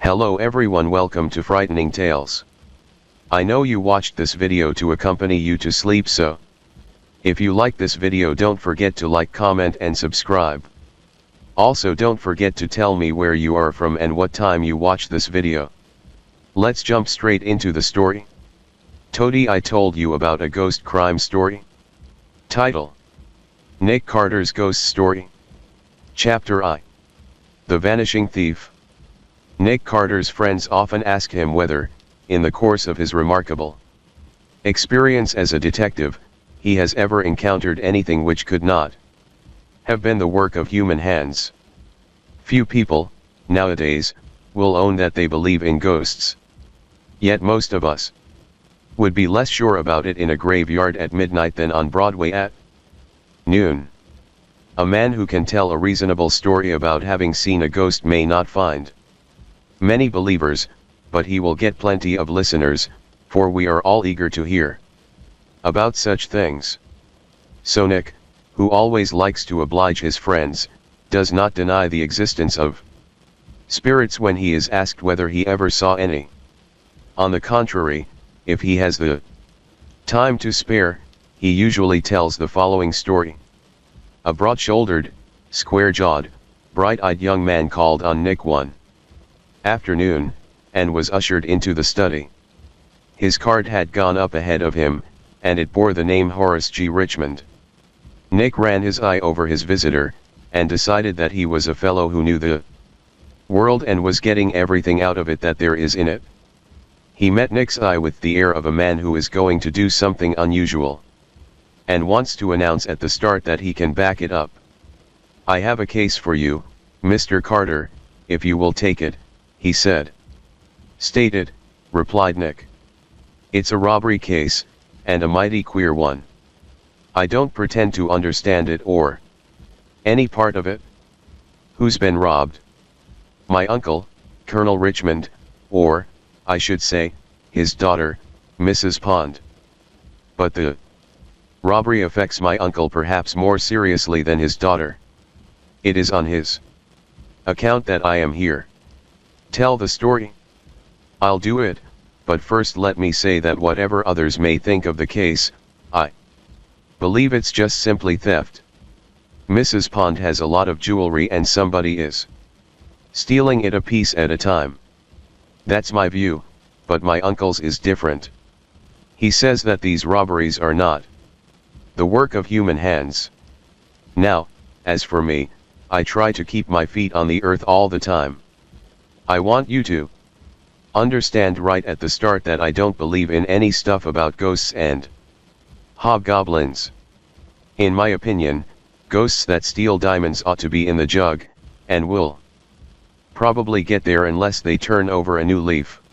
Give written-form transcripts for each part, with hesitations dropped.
Hello everyone, welcome to Frightening Tales. I know you watched this video to accompany you to sleep, so if you like this video, don't forget to like, comment and subscribe. Also don't forget to tell me where you are from and what time you watched this video. Let's jump straight into the story. Today I told you about a ghost crime story. Title: Nick Carter's Ghost Story. Chapter I: The Vanishing Thief. Nick Carter's friends often ask him whether, in the course of his remarkable experience as a detective, he has ever encountered anything which could not have been the work of human hands. Few people, nowadays, will own that they believe in ghosts. Yet most of us would be less sure about it in a graveyard at midnight than on Broadway at noon. A man who can tell a reasonable story about having seen a ghost may not find many believers, but he will get plenty of listeners, for we are all eager to hear about such things. So Nick, who always likes to oblige his friends, does not deny the existence of spirits when he is asked whether he ever saw any. On the contrary, if he has the time to spare, he usually tells the following story. A broad-shouldered, square-jawed, bright-eyed young man called on Nick one afternoon, and was ushered into the study. His card had gone up ahead of him, and it bore the name Horace G. Richmond. Nick ran his eye over his visitor, and decided that he was a fellow who knew the world and was getting everything out of it that there is in it. He met Nick's eye with the air of a man who is going to do something unusual, and wants to announce at the start that he can back it up. "I have a case for you, Mr. Carter, if you will take it," he said. "State it," replied Nick. "It's a robbery case, and a mighty queer one. I don't pretend to understand it or any part of it." "Who's been robbed?" "My uncle, Colonel Richmond, or, I should say, his daughter, Mrs. Pond." "But the robbery affects my uncle perhaps more seriously than his daughter. It is on his account that I am here." "Tell the story." "I'll do it, but first let me say that whatever others may think of the case, I believe it's just simply theft. Mrs. Pond has a lot of jewelry and somebody is stealing it a piece at a time. That's my view, but my uncle's is different. He says that these robberies are not the work of human hands. Now, as for me, I try to keep my feet on the earth all the time. I want you to understand right at the start that I don't believe in any stuff about ghosts and hobgoblins. In my opinion, ghosts that steal diamonds ought to be in the jug, and will probably get there unless they turn over a new leaf.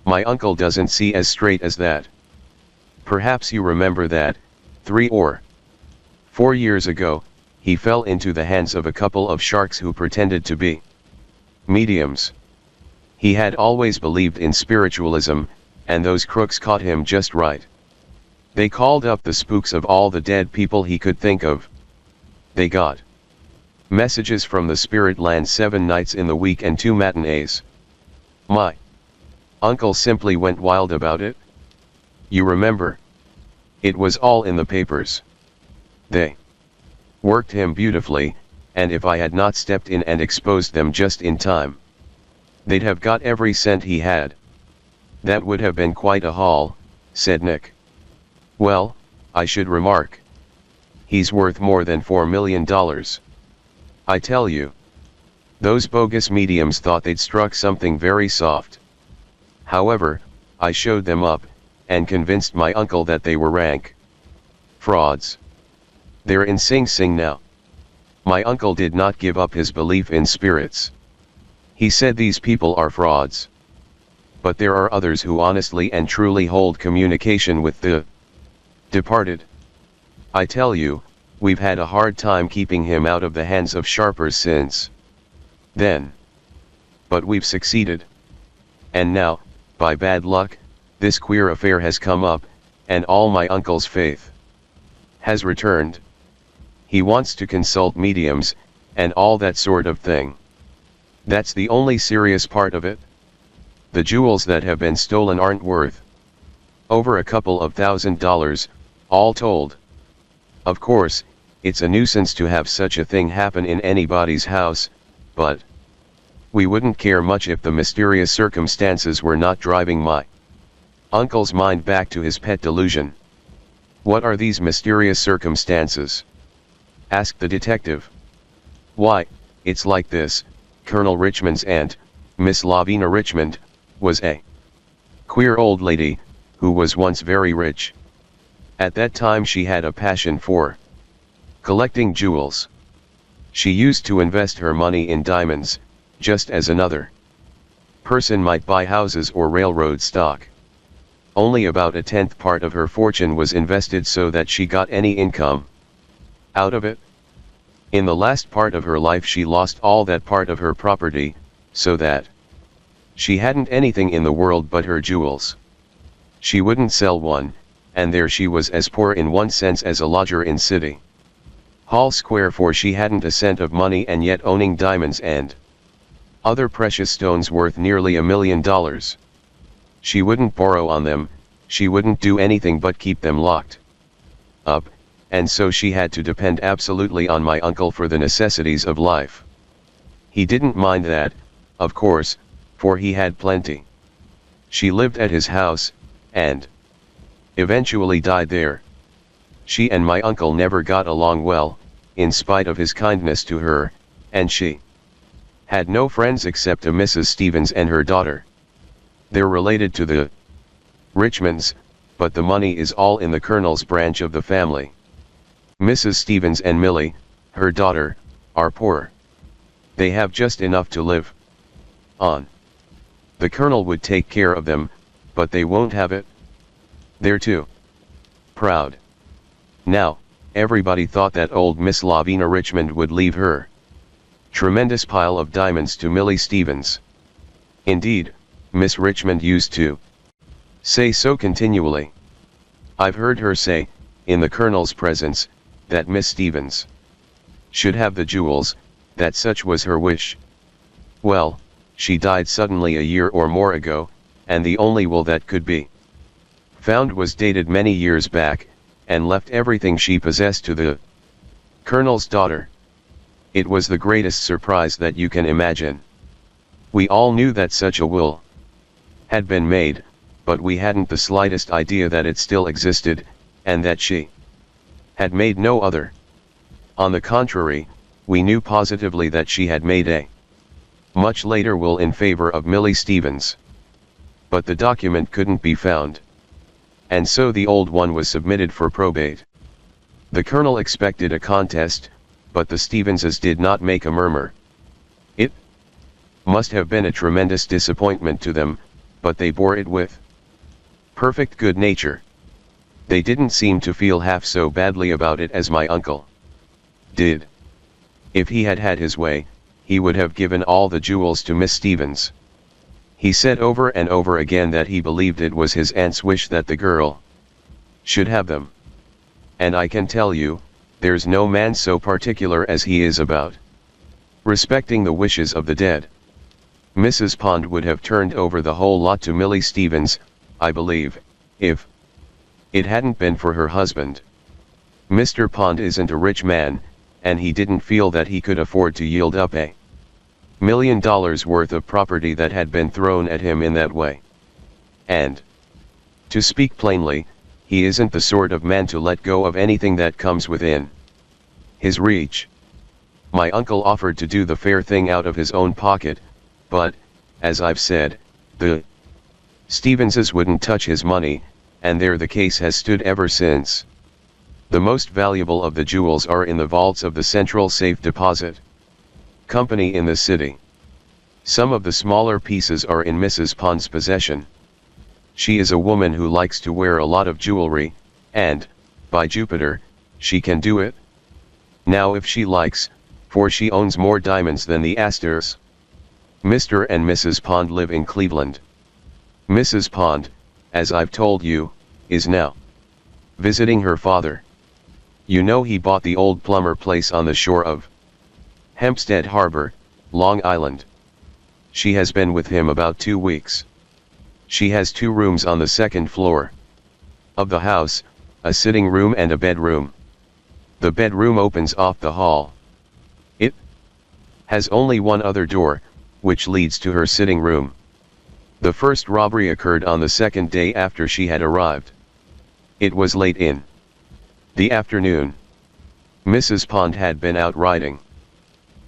My uncle doesn't see as straight as that. Perhaps you remember that, 3 or 4 years ago, he fell into the hands of a couple of sharks who pretended to be mediums. He had always believed in spiritualism, and those crooks caught him just right. They called up the spooks of all the dead people he could think of. They got messages from the spirit land 7 nights in the week and 2 matinees. My uncle simply went wild about it. You remember? It was all in the papers. They worked him beautifully, and if I had not stepped in and exposed them just in time, they'd have got every cent he had." "That would have been quite a haul," said Nick. "Well, I should remark. He's worth more than $4 million. I tell you. Those bogus mediums thought they'd struck something very soft. However, I showed them up, and convinced my uncle that they were rank frauds. They're in Sing Sing now." My uncle did not give up his belief in spirits. He said these people are frauds. But there are others who honestly and truly hold communication with the departed. I tell you, we've had a hard time keeping him out of the hands of sharpers since then. But we've succeeded. And now, by bad luck, this queer affair has come up, and all my uncle's faith has returned. He wants to consult mediums, and all that sort of thing. That's the only serious part of it. The jewels that have been stolen aren't worth over a couple of $1,000s, all told. Of course, it's a nuisance to have such a thing happen in anybody's house, but we wouldn't care much if the mysterious circumstances were not driving my uncle's mind back to his pet delusion. What are these mysterious circumstances? Asked the detective. Why, it's like this: Colonel Richmond's aunt, Miss Lavina Richmond, was a queer old lady, who was once very rich. At that time she had a passion for collecting jewels. She used to invest her money in diamonds, just as another person might buy houses or railroad stock. Only about a tenth part of her fortune was invested so that she got any income out of it. In the last part of her life she lost all that part of her property, so that she hadn't anything in the world but her jewels. She wouldn't sell one, and there she was, as poor in one sense as a lodger in City Hall Square, for she hadn't a cent of money and yet owning diamonds and other precious stones worth nearly $1 million. She wouldn't borrow on them, she wouldn't do anything but keep them locked up, and so she had to depend absolutely on my uncle for the necessities of life. He didn't mind that, of course, for he had plenty. She lived at his house, and eventually died there. She and my uncle never got along well, in spite of his kindness to her, and she had no friends except a Mrs. Stevens and her daughter. They're related to the Richmonds, but the money is all in the Colonel's branch of the family. Mrs. Stevens and Millie, her daughter, are poor. They have just enough to live on. The Colonel would take care of them, but they won't have it. They're too proud. Now, everybody thought that old Miss Lavina Richmond would leave her tremendous pile of diamonds to Millie Stevens. Indeed, Miss Richmond used to say so continually. I've heard her say, in the Colonel's presence, that Miss Stevens should have the jewels, that such was her wish. Well, she died suddenly a year or more ago, and the only will that could be found was dated many years back, and left everything she possessed to the Colonel's daughter. It was the greatest surprise that you can imagine. We all knew that such a will had been made, but we hadn't the slightest idea that it still existed, and that she had made no other. On the contrary, we knew positively that she had made a much later will in favor of Millie Stevens. But the document couldn't be found, and so the old one was submitted for probate. The Colonel expected a contest, but the Stevenses did not make a murmur. It must have been a tremendous disappointment to them, but they bore it with perfect good nature. They didn't seem to feel half so badly about it as my uncle did. If he had had his way, he would have given all the jewels to Miss Stevens. He said over and over again that he believed it was his aunt's wish that the girl should have them. And I can tell you, there's no man so particular as he is about respecting the wishes of the dead. Mrs. Pond would have turned over the whole lot to Millie Stevens, I believe, if it hadn't been for her husband. Mr. Pond isn't a rich man, and he didn't feel that he could afford to yield up $1 million worth of property that had been thrown at him in that way. And, to speak plainly, he isn't the sort of man to let go of anything that comes within his reach. My uncle offered to do the fair thing out of his own pocket, but, as I've said, the Stevenses wouldn't touch his money, and there the case has stood ever since. The most valuable of the jewels are in the vaults of the Central Safe Deposit Company in the city. Some of the smaller pieces are in Mrs. Pond's possession. She is a woman who likes to wear a lot of jewelry, and, by Jupiter, she can do it now if she likes, for she owns more diamonds than the Astors. Mr. and Mrs. Pond live in Cleveland. Mrs. Pond, as I've told you, is now visiting her father. You know he bought the old plumber place on the shore of Hempstead Harbor, Long Island. She has been with him about 2 weeks. She has 2 rooms on the 2nd floor of the house, a sitting room and a bedroom. The bedroom opens off the hall. It has only one other door, which leads to her sitting room. The first robbery occurred on the 2nd day after she had arrived. It was late in the afternoon. Mrs. Pond had been out riding.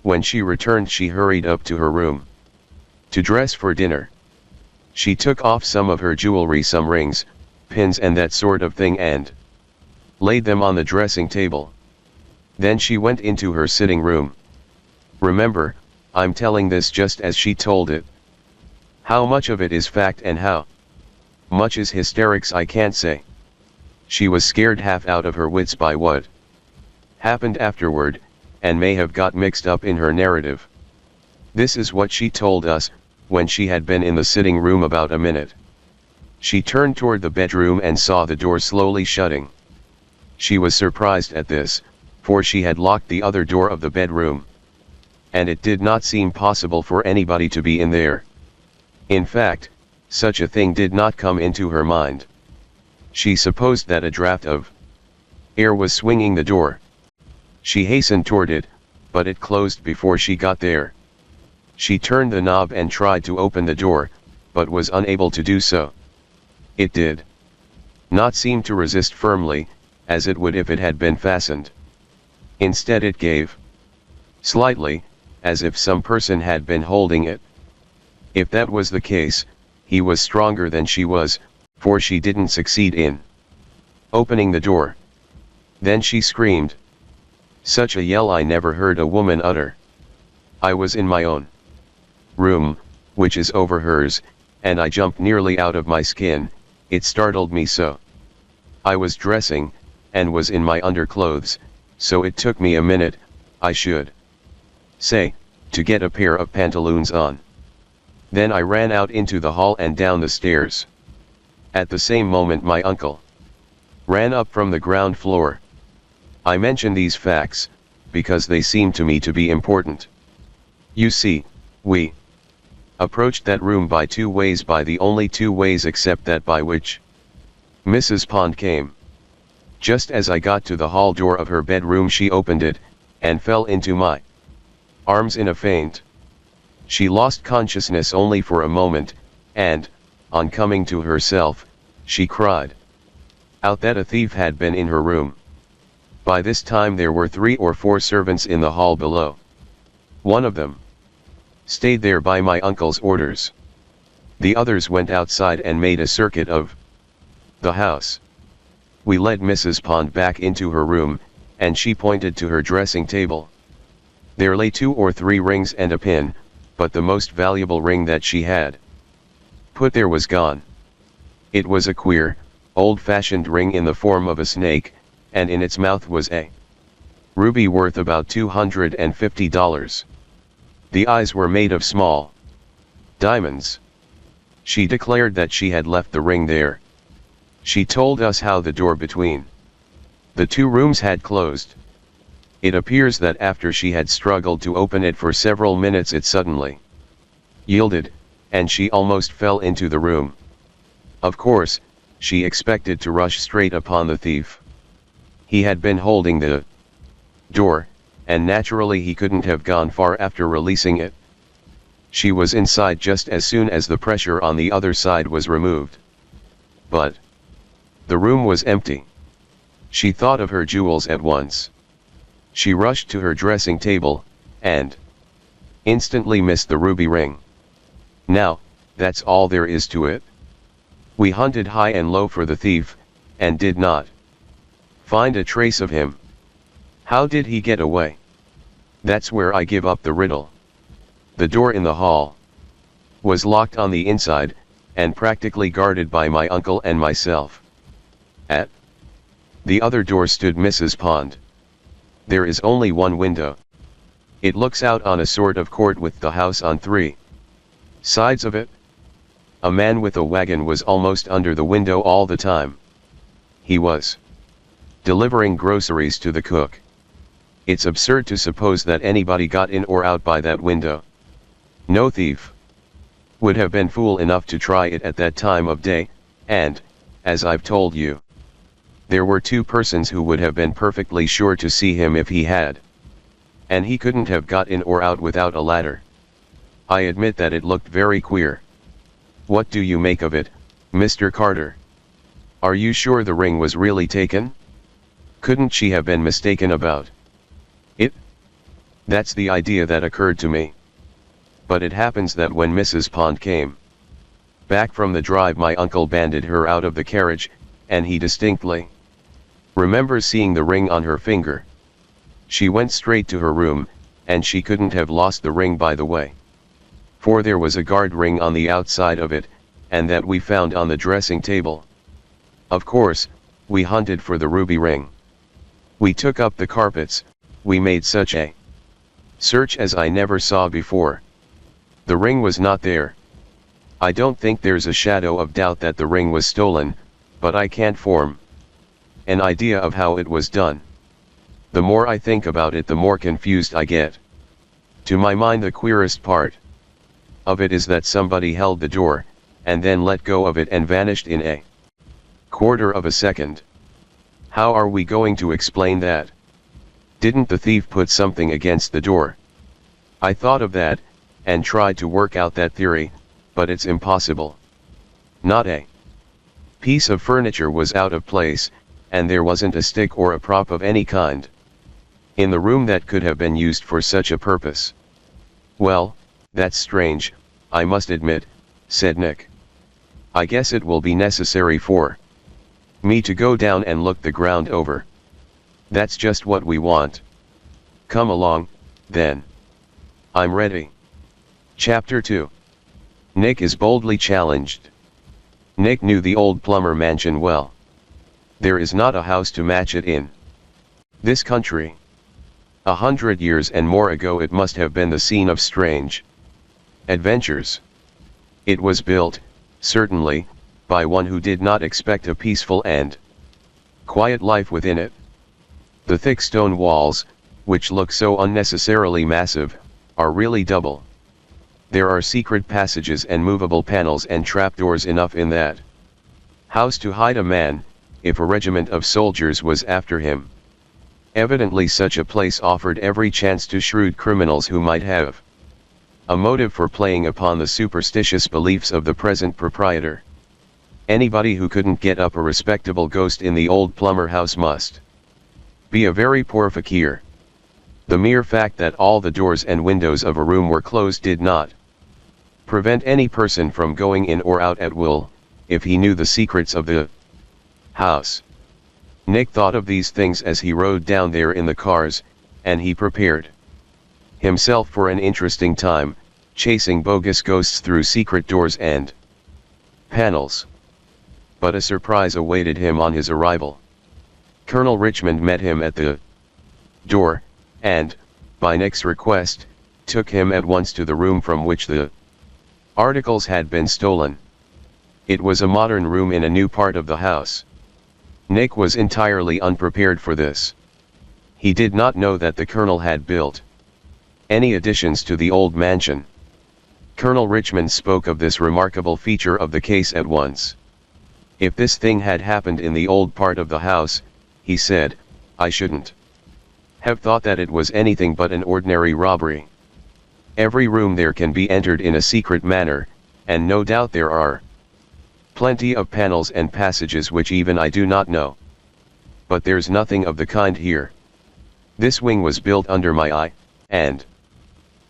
When she returned, she hurried up to her room to dress for dinner. She took off some of her jewelry, some rings, pins and that sort of thing, and laid them on the dressing table. Then she went into her sitting room. Remember, I'm telling this just as she told it. How much of it is fact and how much is hysterics I can't say. She was scared half out of her wits by what happened afterward, and may have got mixed up in her narrative. This is what she told us, when she had been in the sitting room about a minute. She turned toward the bedroom and saw the door slowly shutting. She was surprised at this, for she had locked the other door of the bedroom, and it did not seem possible for anybody to be in there. In fact, such a thing did not come into her mind. She supposed that a draft of air was swinging the door. She hastened toward it, but it closed before she got there. She turned the knob and tried to open the door, but was unable to do so. It did not seem to resist firmly, as it would if it had been fastened. Instead it gave slightly, as if some person had been holding it. If that was the case, he was stronger than she was, for she didn't succeed in opening the door. Then she screamed. Such a yell I never heard a woman utter. I was in my own room, which is over hers, and I jumped nearly out of my skin, it startled me so. I was dressing, and was in my underclothes, so it took me a minute, I should say, to get a pair of pantaloons on. Then I ran out into the hall and down the stairs. At the same moment my uncle ran up from the ground floor. I mention these facts, because they seem to me to be important. You see, we approached that room by 2 ways, by the only 2 ways except that by which Mrs. Pond came. Just as I got to the hall door of her bedroom she opened it, and fell into my arms in a faint. She lost consciousness only for a moment, and, on coming to herself, she cried out that a thief had been in her room. By this time there were 3 or 4 servants in the hall below. One of them stayed there by my uncle's orders. The others went outside and made a circuit of the house. We led Mrs. Pond back into her room, and she pointed to her dressing table. There lay 2 or 3 rings and a pin, but the most valuable ring that she had put there was gone. It was a queer, old-fashioned ring in the form of a snake, and in its mouth was a ruby worth about $250. The eyes were made of small diamonds. She declared that she had left the ring there. She told us how the door between the 2 rooms had closed. It appears that after she had struggled to open it for several minutes it suddenly yielded, and she almost fell into the room. Of course, she expected to rush straight upon the thief. He had been holding the door, and naturally he couldn't have gone far after releasing it. She was inside just as soon as the pressure on the other side was removed. But the room was empty. She thought of her jewels at once. She rushed to her dressing table, and instantly missed the ruby ring. Now, that's all there is to it. We hunted high and low for the thief, and did not find a trace of him. How did he get away? That's where I give up the riddle. The door in the hall was locked on the inside, and practically guarded by my uncle and myself. At the other door stood Mrs. Pond. There is only one window. It looks out on a sort of court with the house on 3 sides of it. A man with a wagon was almost under the window all the time. He was delivering groceries to the cook. It's absurd to suppose that anybody got in or out by that window. No thief would have been fool enough to try it at that time of day, and, as I've told you, there were two persons who would have been perfectly sure to see him if he had. And he couldn't have got in or out without a ladder. I admit that it looked very queer. What do you make of it, Mr. Carter? Are you sure the ring was really taken? Couldn't she have been mistaken about it? That's the idea that occurred to me. But it happens that when Mrs. Pond came back from the drive, my uncle banded her out of the carriage, and he distinctly remembers seeing the ring on her finger. She went straight to her room, and she couldn't have lost the ring by the way. For there was a guard ring on the outside of it, and that we found on the dressing table. Of course, we hunted for the ruby ring. We took up the carpets, we made such a search as I never saw before. The ring was not there. I don't think there's a shadow of doubt that the ring was stolen, but I can't form an idea of how it was done. The more I think about it, the more confused I get. To my mind, the queerest part of it is that somebody held the door, and then let go of it and vanished in a quarter of a second. How are we going to explain that? Didn't the thief put something against the door? I thought of that, and tried to work out that theory, but it's impossible. Not a piece of furniture was out of place, and there wasn't a stick or a prop of any kind in the room that could have been used for such a purpose. Well, that's strange, I must admit, said Nick. I guess it will be necessary for me to go down and look the ground over. That's just what we want. Come along, then. I'm ready. Chapter 2. Nick is boldly challenged. Nick knew the old Plummer mansion well. There is not a house to match it in this country. 100 years and more ago it must have been the scene of strange adventures. It was built, certainly, by one who did not expect a peaceful and quiet life within it. The thick stone walls, which look so unnecessarily massive, are really double. There are secret passages and movable panels and trapdoors enough in that house to hide a man, if a regiment of soldiers was after him. Evidently such a place offered every chance to shrewd criminals who might have a motive for playing upon the superstitious beliefs of the present proprietor. Anybody who couldn't get up a respectable ghost in the old Plummer house must be a very poor fakir. The mere fact that all the doors and windows of a room were closed did not prevent any person from going in or out at will, if he knew the secrets of the house. Nick thought of these things as he rode down there in the cars, and he prepared himself for an interesting time, chasing bogus ghosts through secret doors and panels. But a surprise awaited him on his arrival. Colonel Richmond met him at the door, and, by Nick's request, took him at once to the room from which the articles had been stolen. It was a modern room in a new part of the house. Nick was entirely unprepared for this. He did not know that the colonel had built any additions to the old mansion. Colonel Richmond spoke of this remarkable feature of the case at once. If this thing had happened in the old part of the house, he said, I shouldn't have thought that it was anything but an ordinary robbery. Every room there can be entered in a secret manner, and no doubt there are plenty of panels and passages which even I do not know. But there's nothing of the kind here. This wing was built under my eye, and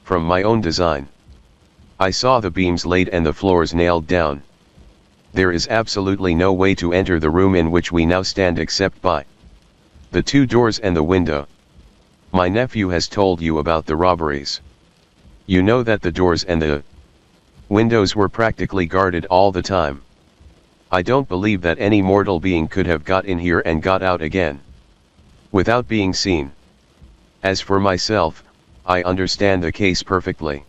from my own design. I saw the beams laid and the floors nailed down. There is absolutely no way to enter the room in which we now stand except by the two doors and the window. My nephew has told you about the robberies. You know that the doors and the windows were practically guarded all the time. I don't believe that any mortal being could have got in here and got out again without being seen. As for myself, I understand the case perfectly.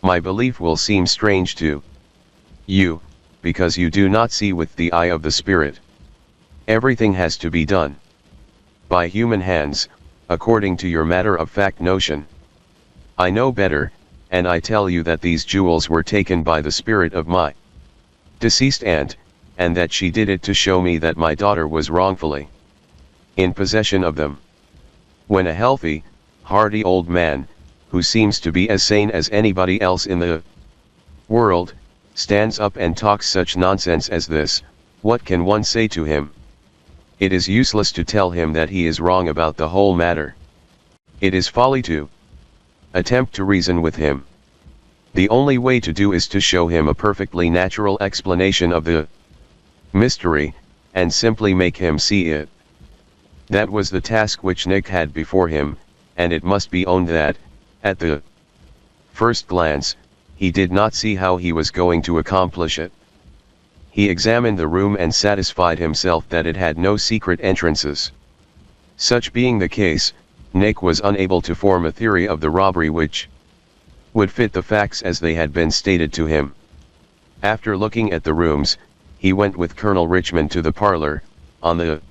My belief will seem strange to you, because you do not see with the eye of the spirit. Everything has to be done by human hands, according to your matter-of-fact notion. I know better, and I tell you that these jewels were taken by the spirit of my deceased aunt, and that she did it to show me that my daughter was wrongfully in possession of them. When a healthy, hearty old man, who seems to be as sane as anybody else in the world, stands up and talks such nonsense as this, what can one say to him? It is useless to tell him that he is wrong about the whole matter. It is folly to attempt to reason with him. The only way to do is to show him a perfectly natural explanation of the mystery, and simply make him see it. That was the task which Nick had before him, and it must be owned that, at the first glance, he did not see how he was going to accomplish it. He examined the room and satisfied himself that it had no secret entrances. Such being the case, Nick was unable to form a theory of the robbery which would fit the facts as they had been stated to him. After looking at the rooms, he went with Colonel Richmond to the parlor, on the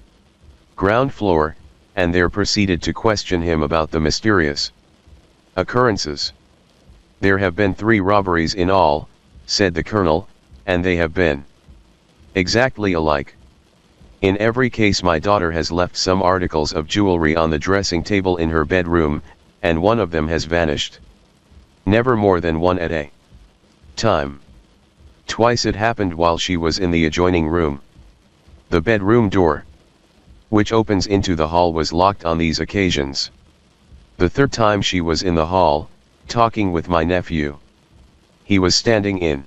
ground floor, and there proceeded to question him about the mysterious occurrences. "There have been 3 robberies in all," said the Colonel, "and they have been exactly alike. In every case my daughter has left some articles of jewelry on the dressing table in her bedroom, and one of them has vanished. Never more than one at a time. Twice it happened while she was in the adjoining room. The bedroom door, which opens into the hall, was locked on these occasions. The 3rd time she was in the hall, talking with my nephew. He was standing in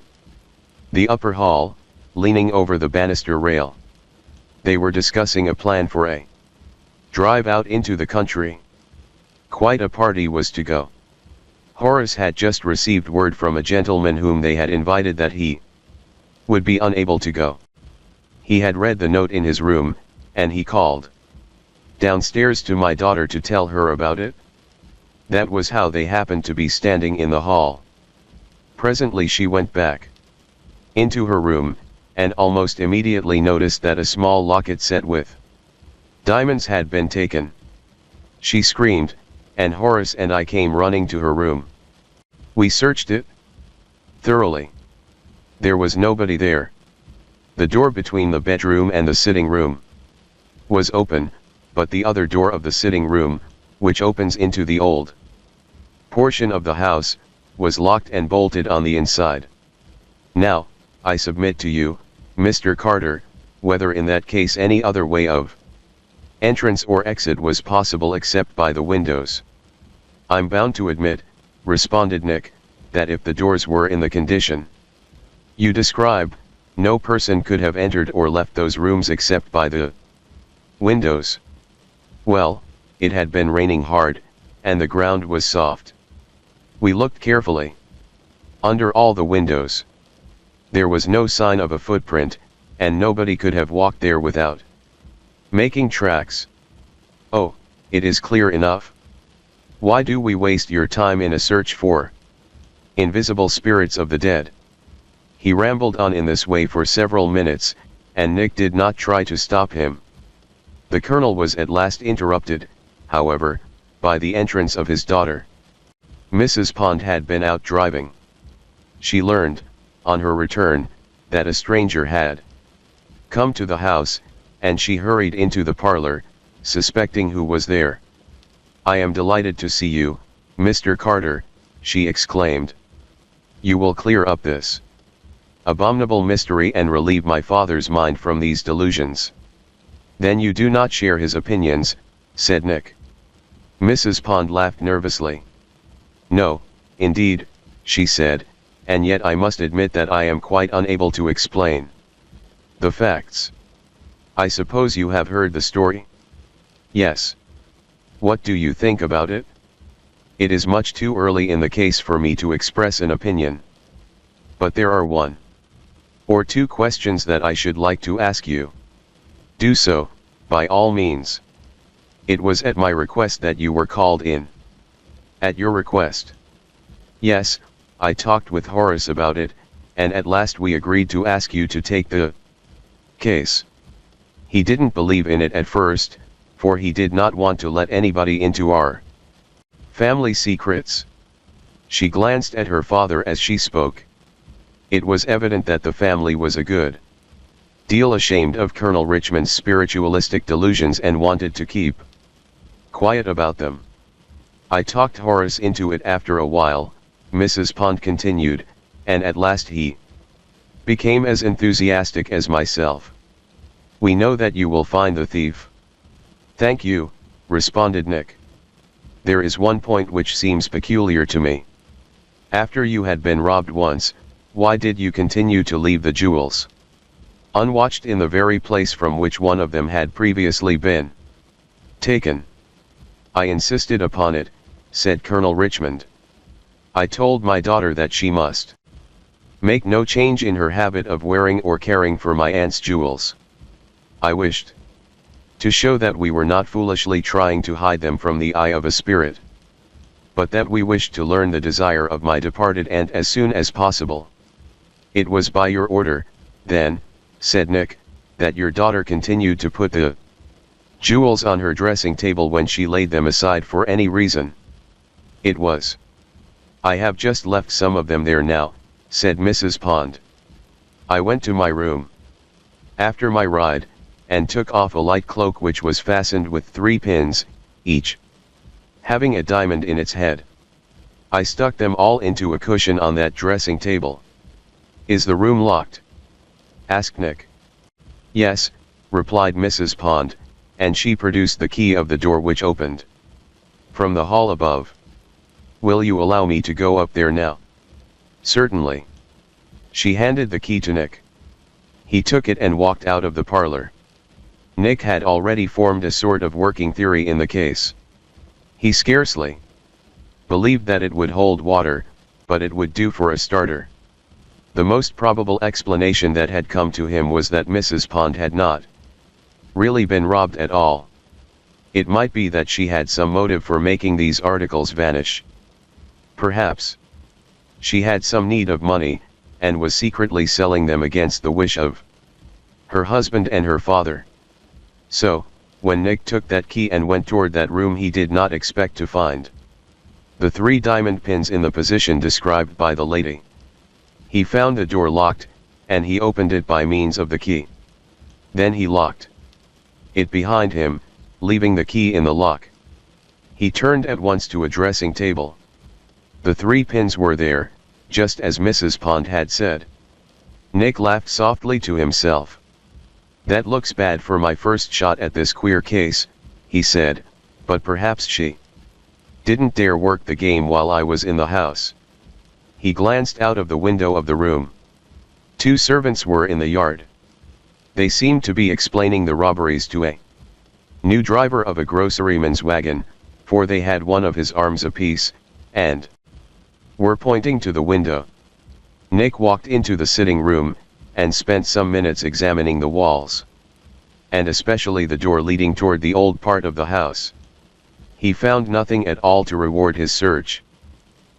the upper hall, leaning over the banister rail. They were discussing a plan for a drive out into the country. Quite a party was to go. Horace had just received word from a gentleman whom they had invited that he would be unable to go. He had read the note in his room, and he called downstairs to my daughter to tell her about it. That was how they happened to be standing in the hall. Presently she went back into her room, and almost immediately noticed that a small locket set with diamonds had been taken. She screamed, and Horace and I came running to her room. We searched it thoroughly. There was nobody there. The door between the bedroom and the sitting room was open, but the other door of the sitting room, which opens into the old portion of the house, was locked and bolted on the inside. Now, I submit to you, Mr. Carter, whether in that case any other way of entrance or exit was possible except by the windows. I'm bound to admit, responded Nick, that if the doors were in the condition you describe, no person could have entered or left those rooms except by the windows. Well, it had been raining hard, and the ground was soft. We looked carefully under all the windows. There was no sign of a footprint, and nobody could have walked there without making tracks. Oh, it is clear enough. Why do we waste your time in a search for invisible spirits of the dead? He rambled on in this way for several minutes, and Nick did not try to stop him. The Colonel was at last interrupted, however, by the entrance of his daughter. Mrs. Pond had been out driving. She learned, on her return, that a stranger had come to the house, and she hurried into the parlor, suspecting who was there. "I am delighted to see you, Mr. Carter," she exclaimed. "You will clear up this abominable mystery and relieve my father's mind from these delusions." "Then you do not share his opinions," said Nick. Mrs. Pond laughed nervously. "No, indeed," she said, "and yet I must admit that I am quite unable to explain the facts. I suppose you have heard the story?" "Yes." "What do you think about it?" "It is much too early in the case for me to express an opinion. But there are 1 or 2 questions that I should like to ask you." "Do so, by all means." "It was at my request that you were called in." "At your request?" "Yes, I talked with Horace about it, and at last we agreed to ask you to take the case. He didn't believe in it at first, for he did not want to let anybody into our family secrets. She glanced at her father as she spoke. It was evident that the family was a good deal ashamed of Colonel Richmond's spiritualistic delusions and wanted to keep quiet about them. I talked Horace into it after a while, Mrs. Pond continued, and at last he became as enthusiastic as myself. We know that you will find the thief. Thank you, responded Nick. There is one point which seems peculiar to me. After you had been robbed once, why did you continue to leave the jewels unwatched in the very place from which one of them had previously been taken? I insisted upon it, said Colonel Richmond. I told my daughter that she must make no change in her habit of wearing or caring for my aunt's jewels. I wished to show that we were not foolishly trying to hide them from the eye of a spirit, but that we wished to learn the desire of my departed aunt as soon as possible. It was by your order, then, said Nick, that your daughter continued to put the jewels on her dressing table when she laid them aside for any reason. It was. I have just left some of them there now, said Mrs. Pond. I went to my room after my ride, and took off a light cloak which was fastened with 3 pins, each having a diamond in its head. I stuck them all into a cushion on that dressing table. Is the room locked? Asked Nick. Yes, replied Mrs. Pond, and she produced the key of the door which opened from the hall above. Will you allow me to go up there now? Certainly. She handed the key to Nick. He took it and walked out of the parlor. Nick had already formed a sort of working theory in the case. He scarcely believed that it would hold water, but it would do for a starter. The most probable explanation that had come to him was that Mrs. Pond had not really been robbed at all. It might be that she had some motive for making these articles vanish. Perhaps she had some need of money, and was secretly selling them against the wish of her husband and her father. So, when Nick took that key and went toward that room, he did not expect to find the 3 diamond pins in the position described by the lady. He found the door locked, and he opened it by means of the key. Then he locked it behind him, leaving the key in the lock. He turned at once to a dressing table. The 3 pins were there, just as Mrs. Pond had said. Nick laughed softly to himself. That looks bad for my first shot at this queer case, he said, but perhaps she didn't dare work the game while I was in the house. He glanced out of the window of the room. 2 servants were in the yard. They seemed to be explaining the robberies to a new driver of a groceryman's wagon, for they had one of his arms apiece, and were pointing to the window. Nick walked into the sitting room, and spent some minutes examining the walls, and especially the door leading toward the old part of the house. He found nothing at all to reward his search.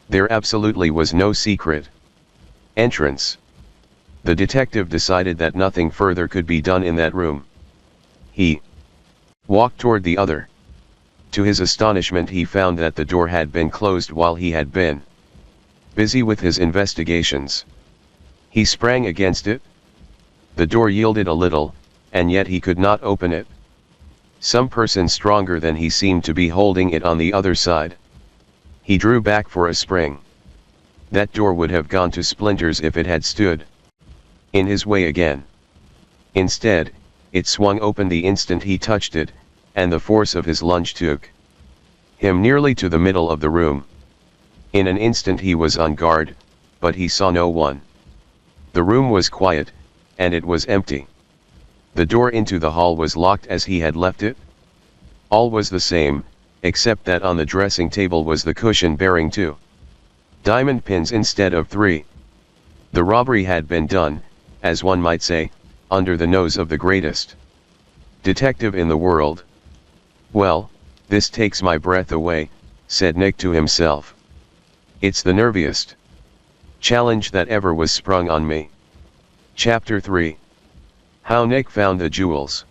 There absolutely was no secret entrance. The detective decided that nothing further could be done in that room. He walked toward the other. To his astonishment, he found that the door had been closed while he had been busy with his investigations. He sprang against it. The door yielded a little, and yet he could not open it. Some person stronger than he seemed to be holding it on the other side. He drew back for a spring. That door would have gone to splinters if it had stood in his way again. Instead, it swung open the instant he touched it, and the force of his lunge took him nearly to the middle of the room. In an instant he was on guard, but he saw no one. The room was quiet, and it was empty. The door into the hall was locked as he had left it. All was the same, except that on the dressing table was the cushion bearing 2 diamond pins instead of 3. The robbery had been done, as one might say, under the nose of the greatest detective in the world. Well, this takes my breath away, said Nick to himself. It's the nerviest challenge that ever was sprung on me. Chapter 3. How Nick found the jewels.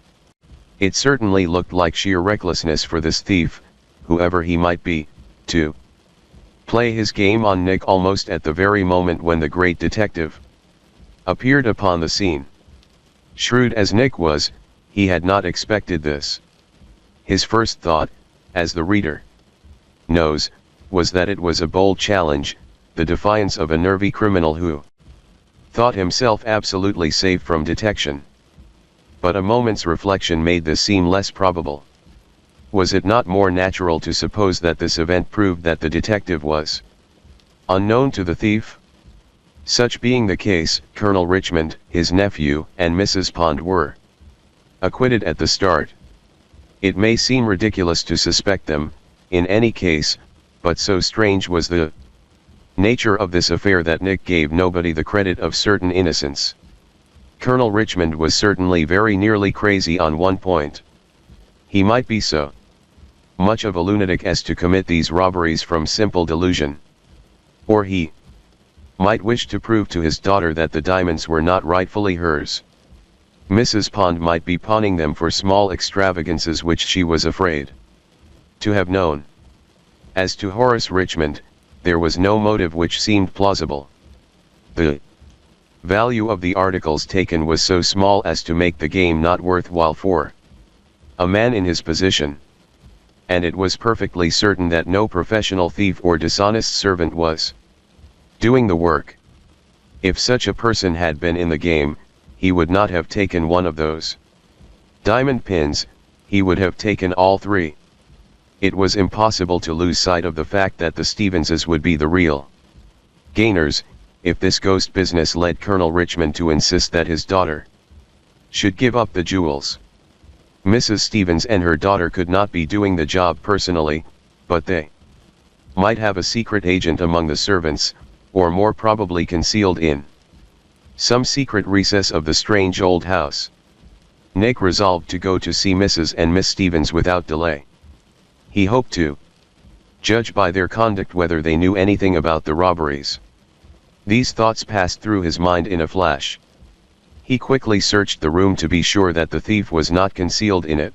It certainly looked like sheer recklessness for this thief, whoever he might be, to play his game on Nick almost at the very moment when the great detective appeared upon the scene. Shrewd as Nick was, he had not expected this. His first thought, as the reader knows, was that it was a bold challenge, the defiance of a nervy criminal who thought himself absolutely safe from detection. But a moment's reflection made this seem less probable. Was it not more natural to suppose that this event proved that the detective was unknown to the thief? Such being the case, Colonel Richmond, his nephew, and Mrs. Pond were acquitted at the start. It may seem ridiculous to suspect them, in any case, but so strange was the nature of this affair that Nick gave nobody the credit of certain innocence. Colonel Richmond was certainly very nearly crazy on one point. He might be so much of a lunatic as to commit these robberies from simple delusion. Or he might wish to prove to his daughter that the diamonds were not rightfully hers. Mrs. Pond might be pawning them for small extravagances which she was afraid to have known. As to Horace Richmond, there was no motive which seemed plausible. The value of the articles taken was so small as to make the game not worthwhile for a man in his position. And it was perfectly certain that no professional thief or dishonest servant was doing the work. If such a person had been in the game, he would not have taken one of those diamond pins, he would have taken all three. It was impossible to lose sight of the fact that the Stevenses would be the real gainers, if this ghost business led Colonel Richmond to insist that his daughter should give up the jewels. Mrs. Stevens and her daughter could not be doing the job personally, but they might have a secret agent among the servants, or more probably concealed in some secret recess of the strange old house. Nick resolved to go to see Mrs. and Miss Stevens without delay. He hoped to judge by their conduct whether they knew anything about the robberies. These thoughts passed through his mind in a flash. He quickly searched the room to be sure that the thief was not concealed in it,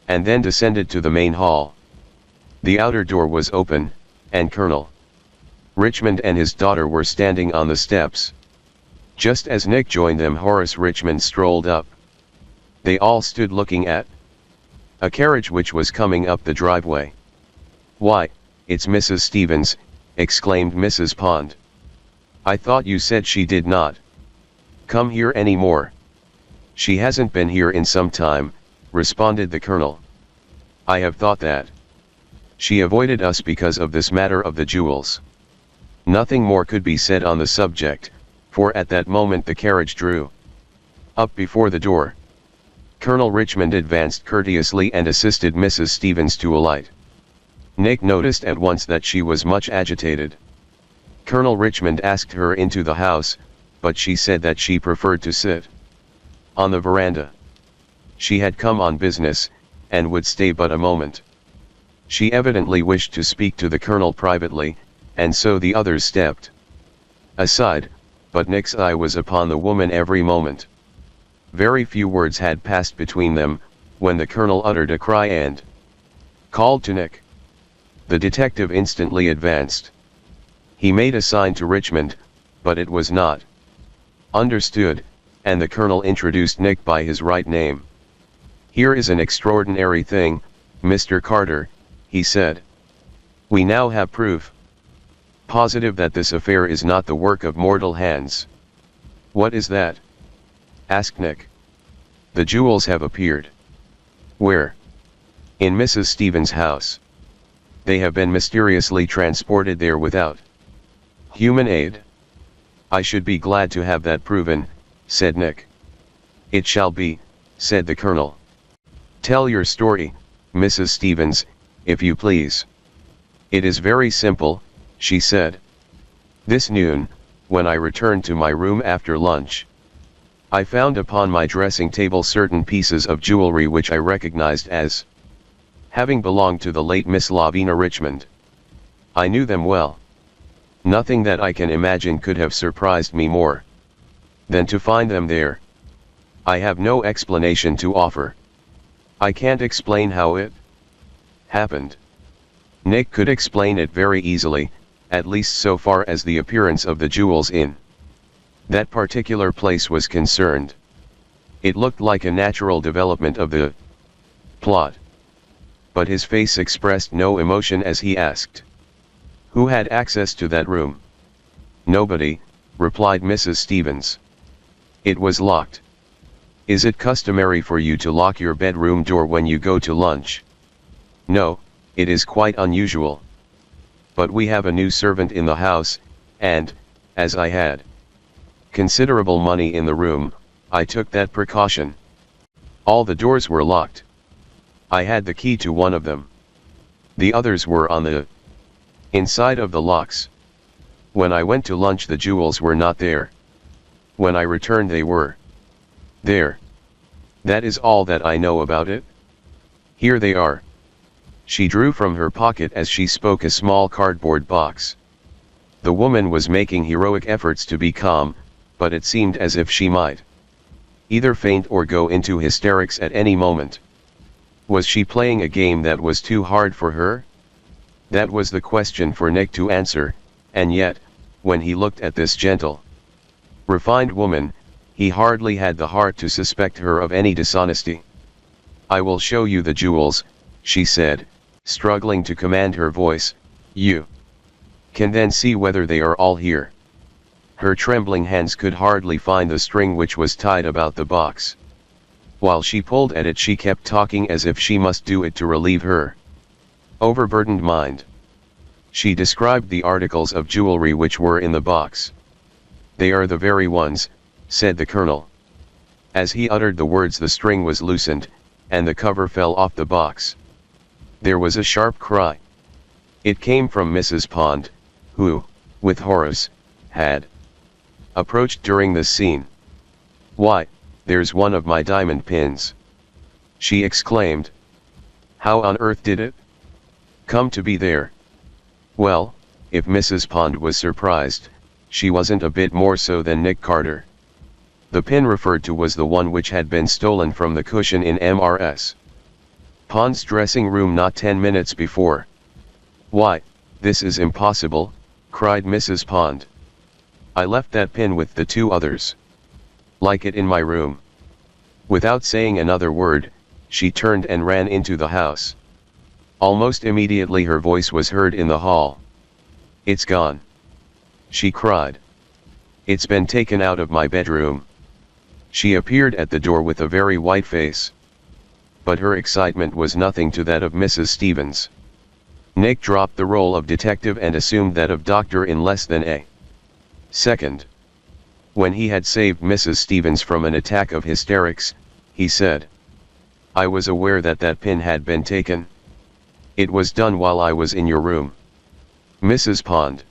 and then descended to the main hall. The outer door was open, and Colonel Richmond and his daughter were standing on the steps. Just as Nick joined them, Horace Richmond strolled up. They all stood looking at a carriage which was coming up the driveway. "Why, it's Mrs. Stevens," exclaimed Mrs. Pond. "I thought you said she did not come here any more." "She hasn't been here in some time," responded the Colonel. "I have thought that she avoided us because of this matter of the jewels." Nothing more could be said on the subject, for at that moment the carriage drew up before the door. Colonel Richmond advanced courteously and assisted Mrs. Stevens to alight. Nick noticed at once that she was much agitated. Colonel Richmond asked her into the house, but she said that she preferred to sit on the veranda. She had come on business, and would stay but a moment. She evidently wished to speak to the Colonel privately, and so the others stepped aside, but Nick's eye was upon the woman every moment. Very few words had passed between them, when the Colonel uttered a cry and called to Nick. The detective instantly advanced. He made a sign to Richmond, but it was not understood, and the Colonel introduced Nick by his right name. "Here is an extraordinary thing, Mr. Carter," he said. "We now have proof positive that this affair is not the work of mortal hands." "What is that?" asked Nick. "The jewels have appeared." "Where?" "In Mrs. Stevens' house. They have been mysteriously transported there without human aid." "I should be glad to have that proven," said Nick. "It shall be," said the Colonel. "Tell your story, Mrs. Stevens, if you please." "It is very simple," she said. "This noon, when I returned to my room after lunch, I found upon my dressing table certain pieces of jewelry which I recognized as having belonged to the late Miss Lavina Richmond. I knew them well. Nothing that I can imagine could have surprised me more than to find them there. I have no explanation to offer. I can't explain how it happened." Nick could explain it very easily, at least so far as the appearance of the jewels in that particular place was concerned. It looked like a natural development of the plot. But his face expressed no emotion as he asked, "Who had access to that room?" "Nobody," replied Mrs. Stevens. "It was locked." "Is it customary for you to lock your bedroom door when you go to lunch?" "No, it is quite unusual. But we have a new servant in the house, and, as I had considerable money in the room, I took that precaution. All the doors were locked. I had the key to one of them. The others were on the inside of the locks. When I went to lunch the jewels were not there. When I returned they were there. That is all that I know about it. Here they are." She drew from her pocket as she spoke a small cardboard box. The woman was making heroic efforts to be calm, but it seemed as if she might either faint or go into hysterics at any moment. Was she playing a game that was too hard for her? That was the question for Nick to answer, and yet, when he looked at this gentle, refined woman, he hardly had the heart to suspect her of any dishonesty. "I will show you the jewels," she said, struggling to command her voice. "You can then see whether they are all here." Her trembling hands could hardly find the string which was tied about the box. While she pulled at it she kept talking as if she must do it to relieve her overburdened mind. She described the articles of jewelry which were in the box. "They are the very ones," said the Colonel. As he uttered the words the string was loosened, and the cover fell off the box. There was a sharp cry. It came from Mrs. Pond, who, with Horace, had approached during this scene. "Why, there's one of my diamond pins!" she exclaimed. "How on earth did it come to be there?" Well, if Mrs. Pond was surprised, she wasn't a bit more so than Nick Carter. The pin referred to was the one which had been stolen from the cushion in Mrs. Pond's dressing room not 10 minutes before. "Why, this is impossible," cried Mrs. Pond. "I left that pin with the two others. Like it in my room." Without saying another word, she turned and ran into the house. Almost immediately her voice was heard in the hall. "It's gone!" she cried. "It's been taken out of my bedroom." She appeared at the door with a very white face. But her excitement was nothing to that of Mrs. Stevens. Nick dropped the role of detective and assumed that of doctor in less than a second. When he had saved Mrs. Stevens from an attack of hysterics, he said, "I was aware that that pin had been taken. It was done while I was in your room, Mrs. Pond.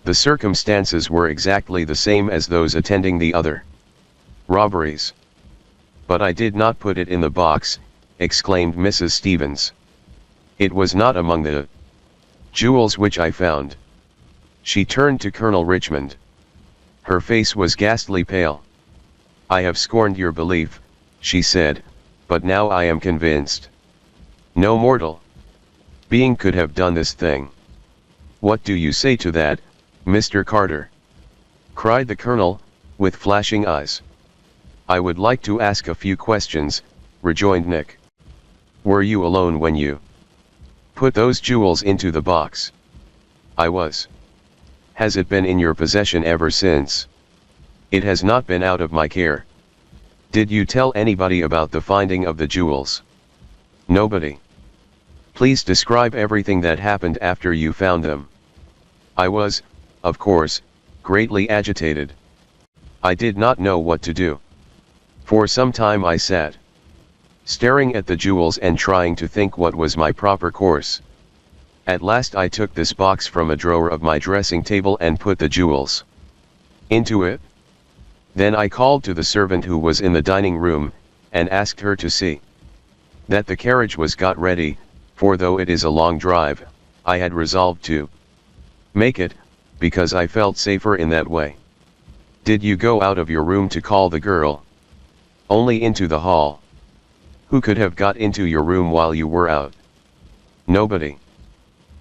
The circumstances were exactly the same as those attending the other robberies." "But I did not put it in the box," exclaimed Mrs. Stevens. "It was not among the jewels which I found." She turned to Colonel Richmond. Her face was ghastly pale. "I have scorned your belief," she said, "but now I am convinced. No mortal being could have done this thing." "What do you say to that, Mr. Carter?" cried the Colonel, with flashing eyes. "I would like to ask a few questions," rejoined Nick. "Were you alone when you put those jewels into the box?" "I was." "Has it been in your possession ever since?" "It has not been out of my care." "Did you tell anybody about the finding of the jewels?" "Nobody." "Please describe everything that happened after you found them." "I was, of course, greatly agitated. I did not know what to do. For some time I sat staring at the jewels and trying to think what was my proper course. At last I took this box from a drawer of my dressing table and put the jewels into it. Then I called to the servant who was in the dining room, and asked her to see that the carriage was got ready, for though it is a long drive, I had resolved to make it, because I felt safer in that way." "Did you go out of your room to call the girl?" "Only into the hall." "Who could have got into your room while you were out?" "Nobody."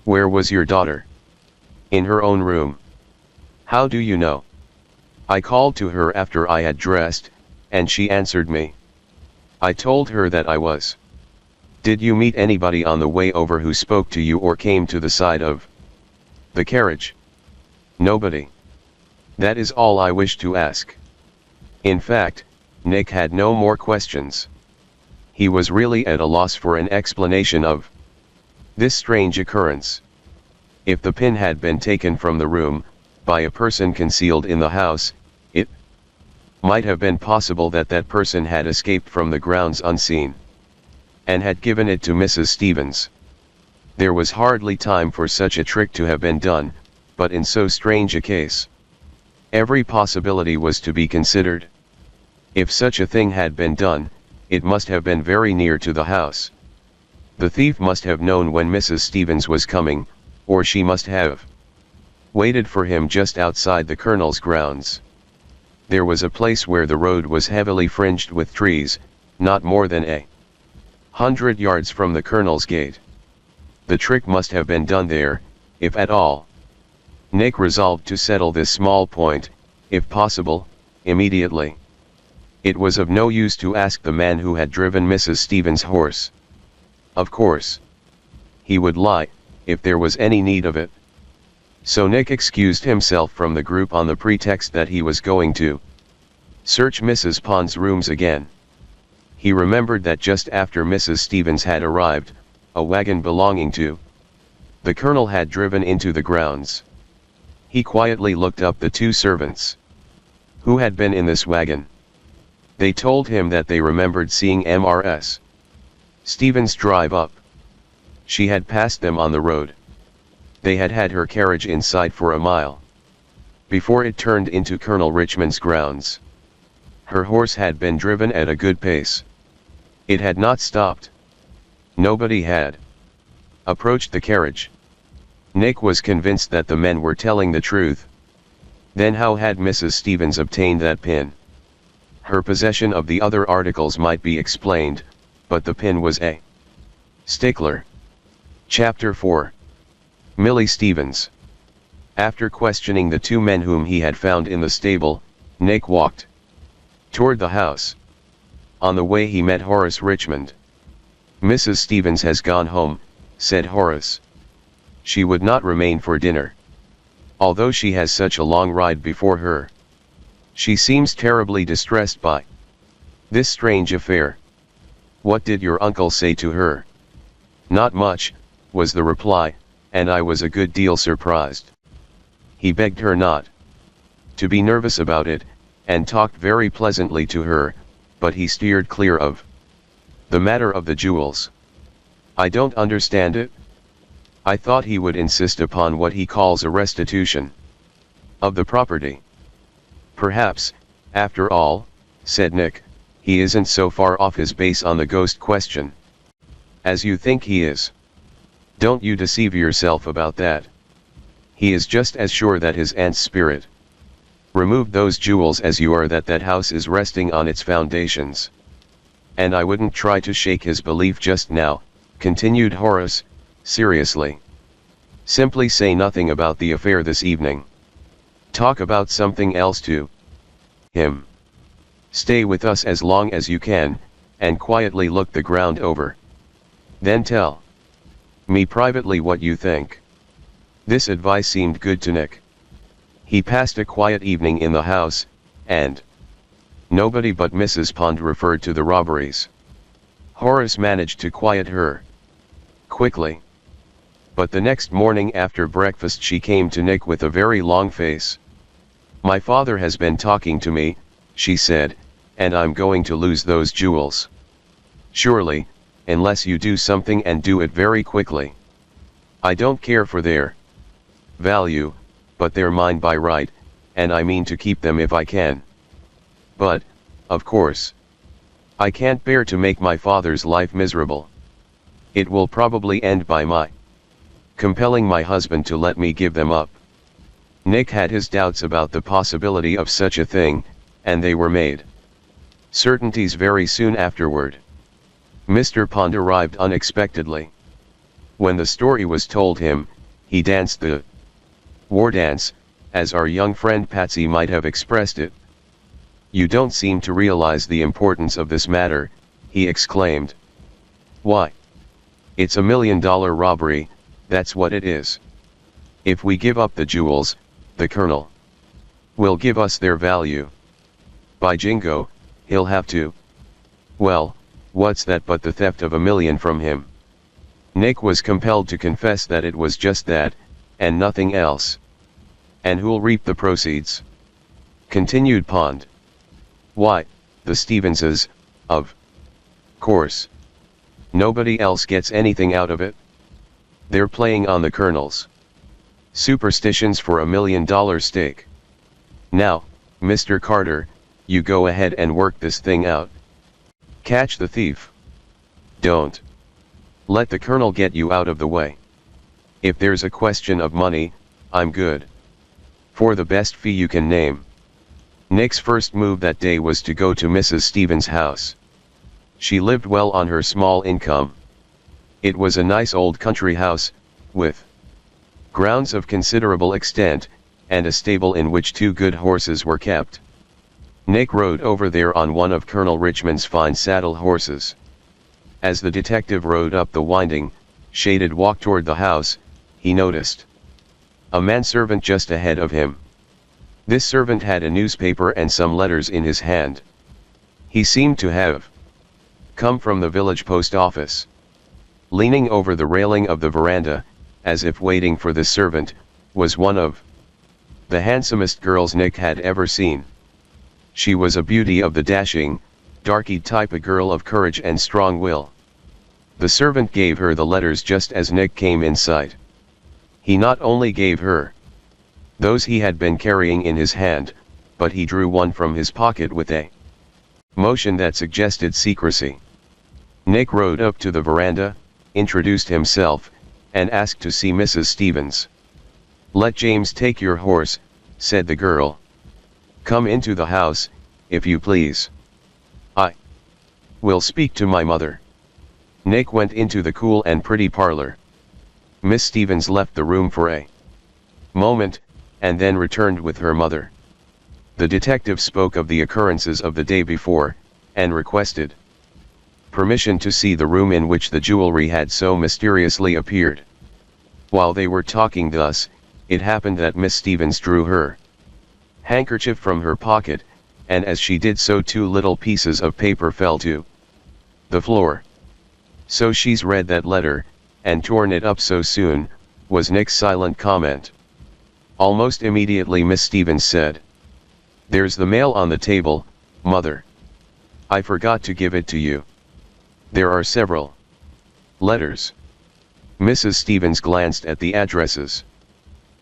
"Where was your daughter?" In her own room. How do you know? I called to her after I had dressed, and she answered me. I told her that I was. Did you meet anybody on the way over who spoke to you or came to the side of the carriage? Nobody. That is all I wish to ask. In fact, Nick had no more questions. He was really at a loss for an explanation of this strange occurrence. If the pin had been taken from the room, by a person concealed in the house, it might have been possible that that person had escaped from the grounds unseen, and had given it to Mrs. Stevens. There was hardly time for such a trick to have been done, but in so strange a case, every possibility was to be considered. If such a thing had been done, it must have been very near to the house. The thief must have known when Mrs. Stevens was coming, or she must have waited for him just outside the Colonel's grounds. There was a place where the road was heavily fringed with trees, not more than 100 yards from the Colonel's gate. The trick must have been done there, if at all. Nick resolved to settle this small point, if possible, immediately. It was of no use to ask the man who had driven Mrs. Stevens' horse. Of course, he would lie, if there was any need of it. So Nick excused himself from the group on the pretext that he was going to search Mrs. Pond's rooms again. He remembered that just after Mrs. Stevens had arrived, a wagon belonging to the Colonel had driven into the grounds. He quietly looked up the two servants who had been in this wagon. They told him that they remembered seeing Mrs. Stevens drive up. She had passed them on the road. They had had her carriage inside for a mile before it turned into Colonel Richmond's grounds. Her horse had been driven at a good pace. It had not stopped. Nobody had approached the carriage. Nick was convinced that the men were telling the truth. Then how had Mrs. Stevens obtained that pin? Her possession of the other articles might be explained, but the pin was a stickler. Chapter 4. Millie Stevens. After questioning the two men whom he had found in the stable, Nick walked toward the house. On the way he met Horace Richmond. "Mrs. Stevens has gone home," said Horace. "She would not remain for dinner. Although she has such a long ride before her. She seems terribly distressed by this strange affair." "What did your uncle say to her?" "Not much," was the reply, "and I was a good deal surprised. He begged her not to be nervous about it, and talked very pleasantly to her, but he steered clear of the matter of the jewels." "I don't understand it." "I thought he would insist upon what he calls a restitution of the property." "Perhaps, after all," said Nick, "he isn't so far off his base on the ghost question as you think he is. Don't you deceive yourself about that. He is just as sure that his aunt's spirit removed those jewels as you are that that house is resting on its foundations. And I wouldn't try to shake his belief just now," continued Horace, seriously. "Simply say nothing about the affair this evening. Talk about something else to him. Stay with us as long as you can, and quietly look the ground over. Then tell me privately what you think." This advice seemed good to Nick. He passed a quiet evening in the house, and nobody but Mrs. Pond referred to the robberies. Horace managed to quiet her quickly. But the next morning after breakfast she came to Nick with a very long face. "My father has been talking to me," she said, "and I'm going to lose those jewels. Surely, unless you do something and do it very quickly. I don't care for their value, but they're mine by right, and I mean to keep them if I can. But, of course, I can't bear to make my father's life miserable. It will probably end by my compelling my husband to let me give them up." Nick had his doubts about the possibility of such a thing, and they were made certainties very soon afterward. Mr. Pond arrived unexpectedly. When the story was told him, he danced the War dance, as our young friend Patsy might have expressed it. You don't seem to realize the importance of this matter, he exclaimed. Why? It's $1 million robbery, that's what it is. If we give up the jewels, the colonel will give us their value. By jingo, he'll have to. Well, what's that but the theft of $1 million from him? Nick was compelled to confess that it was just that, and nothing else. And who'll reap the proceeds? Continued Pond. Why, the Stevenses, of course. Nobody else gets anything out of it. They're playing on the colonel's superstitions for $1 million stake. Now, Mr. Carter, you go ahead and work this thing out. Catch the thief. Don't let the colonel get you out of the way. If there's a question of money, I'm good. For the best fee you can name. Nick's first move that day was to go to Mrs. Stevens' house. She lived well on her small income. It was a nice old country house, with grounds of considerable extent, and a stable in which 2 good horses were kept. Nick rode over there on one of Colonel Richmond's fine saddle horses. As the detective rode up the winding, shaded walk toward the house, he noticed a manservant just ahead of him. This servant had a newspaper and some letters in his hand. He seemed to have come from the village post office. Leaning over the railing of the veranda, as if waiting for the servant, was one of the handsomest girls Nick had ever seen. She was a beauty of the dashing, dark-eyed type, a girl of courage and strong will. The servant gave her the letters just as Nick came in sight. He not only gave her those he had been carrying in his hand, but he drew one from his pocket with a motion that suggested secrecy. Nick rode up to the veranda, introduced himself, and asked to see Mrs. Stevens. "Let James take your horse," said the girl. "Come into the house, if you please. I will speak to my mother." Nick went into the cool and pretty parlor. Miss Stevens left the room for a moment, and then returned with her mother. The detective spoke of the occurrences of the day before, and requested permission to see the room in which the jewelry had so mysteriously appeared. While they were talking thus, it happened that Miss Stevens drew her handkerchief from her pocket, and as she did so 2 little pieces of paper fell to the floor. "So she's read that letter, and torn it up so soon," was Nick's silent comment. Almost immediately Miss Stevens said, "There's the mail on the table, Mother. I forgot to give it to you. There are several letters." Mrs. Stevens glanced at the addresses.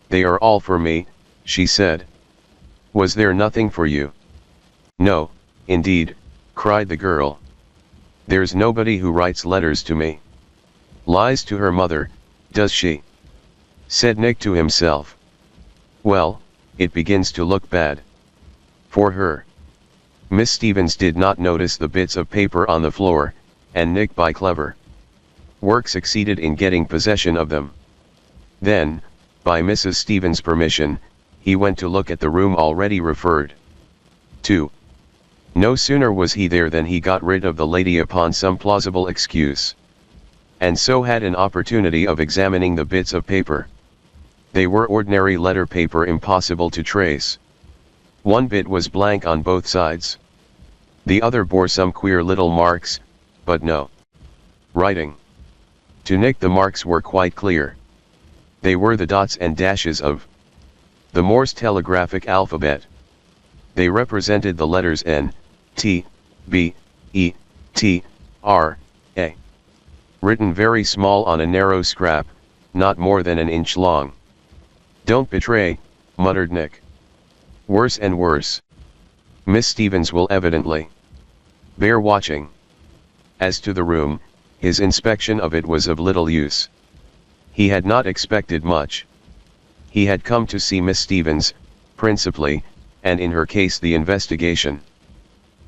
"They are all for me," she said. "Was there nothing for you?" "No, indeed," cried the girl. "There's nobody who writes letters to me." "Lies to her mother, does she?" said Nick to himself. "Well, it begins to look bad for her." Miss Stevens did not notice the bits of paper on the floor, and Nick by clever work succeeded in getting possession of them. Then, by Mrs. Stevens' permission, he went to look at the room already referred to. No sooner was he there than he got rid of the lady upon some plausible excuse, and so had an opportunity of examining the bits of paper. They were ordinary letter paper, impossible to trace. One bit was blank on both sides. The other bore some queer little marks, but no writing. To Nick the marks were quite clear. They were the dots and dashes of the Morse telegraphic alphabet. They represented the letters N, T, B, E, T, R, A. Written very small on a narrow scrap, not more than an inch long. "Don't betray," muttered Nick. "Worse and worse. Miss Stevens will evidently bear watching." As to the room, his inspection of it was of little use. He had not expected much. He had come to see Miss Stevens, principally, and in her case the investigation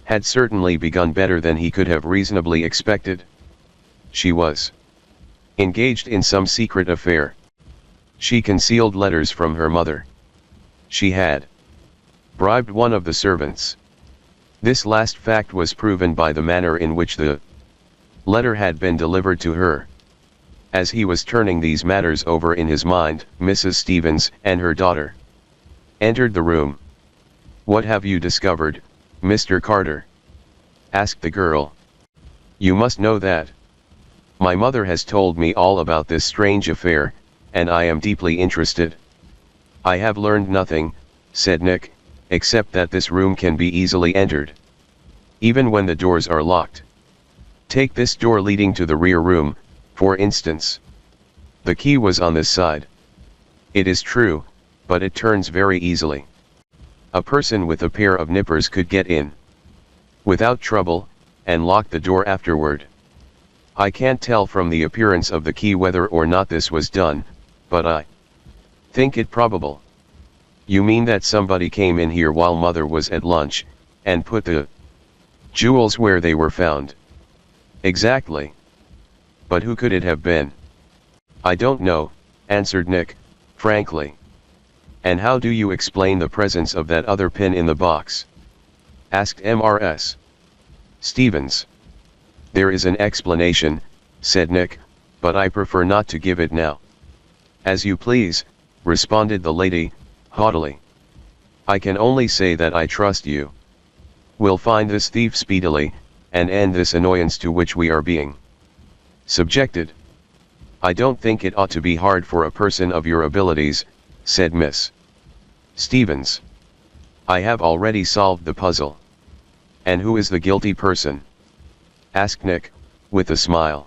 had certainly begun better than he could have reasonably expected. She was engaged in some secret affair. She concealed letters from her mother. She had bribed one of the servants. This last fact was proven by the manner in which the letter had been delivered to her. As he was turning these matters over in his mind, Mrs. Stevens and her daughter entered the room. "What have you discovered, Mr. Carter?" asked the girl. "You must know that my mother has told me all about this strange affair, and I am deeply interested." "I have learned nothing," said Nick, "except that this room can be easily entered, even when the doors are locked. Take this door leading to the rear room, for instance. The key was on this side. It is true, but it turns very easily. A person with a pair of nippers could get in without trouble, and lock the door afterward. I can't tell from the appearance of the key whether or not this was done, but I think it probable." "You mean that somebody came in here while Mother was at lunch, and put the jewels where they were found?" "Exactly. But who could it have been?" "I don't know," answered Nick, frankly. "And how do you explain the presence of that other pin in the box?" asked Mrs. Stevens. "There is an explanation," said Nick, "but I prefer not to give it now." "As you please," responded the lady, haughtily. "I can only say that I trust you. We'll find this thief speedily, and end this annoyance to which we are being subjected." "I don't think it ought to be hard for a person of your abilities," said Miss Stevens. "I have already solved the puzzle." "And who is the guilty person?" asked Nick, with a smile.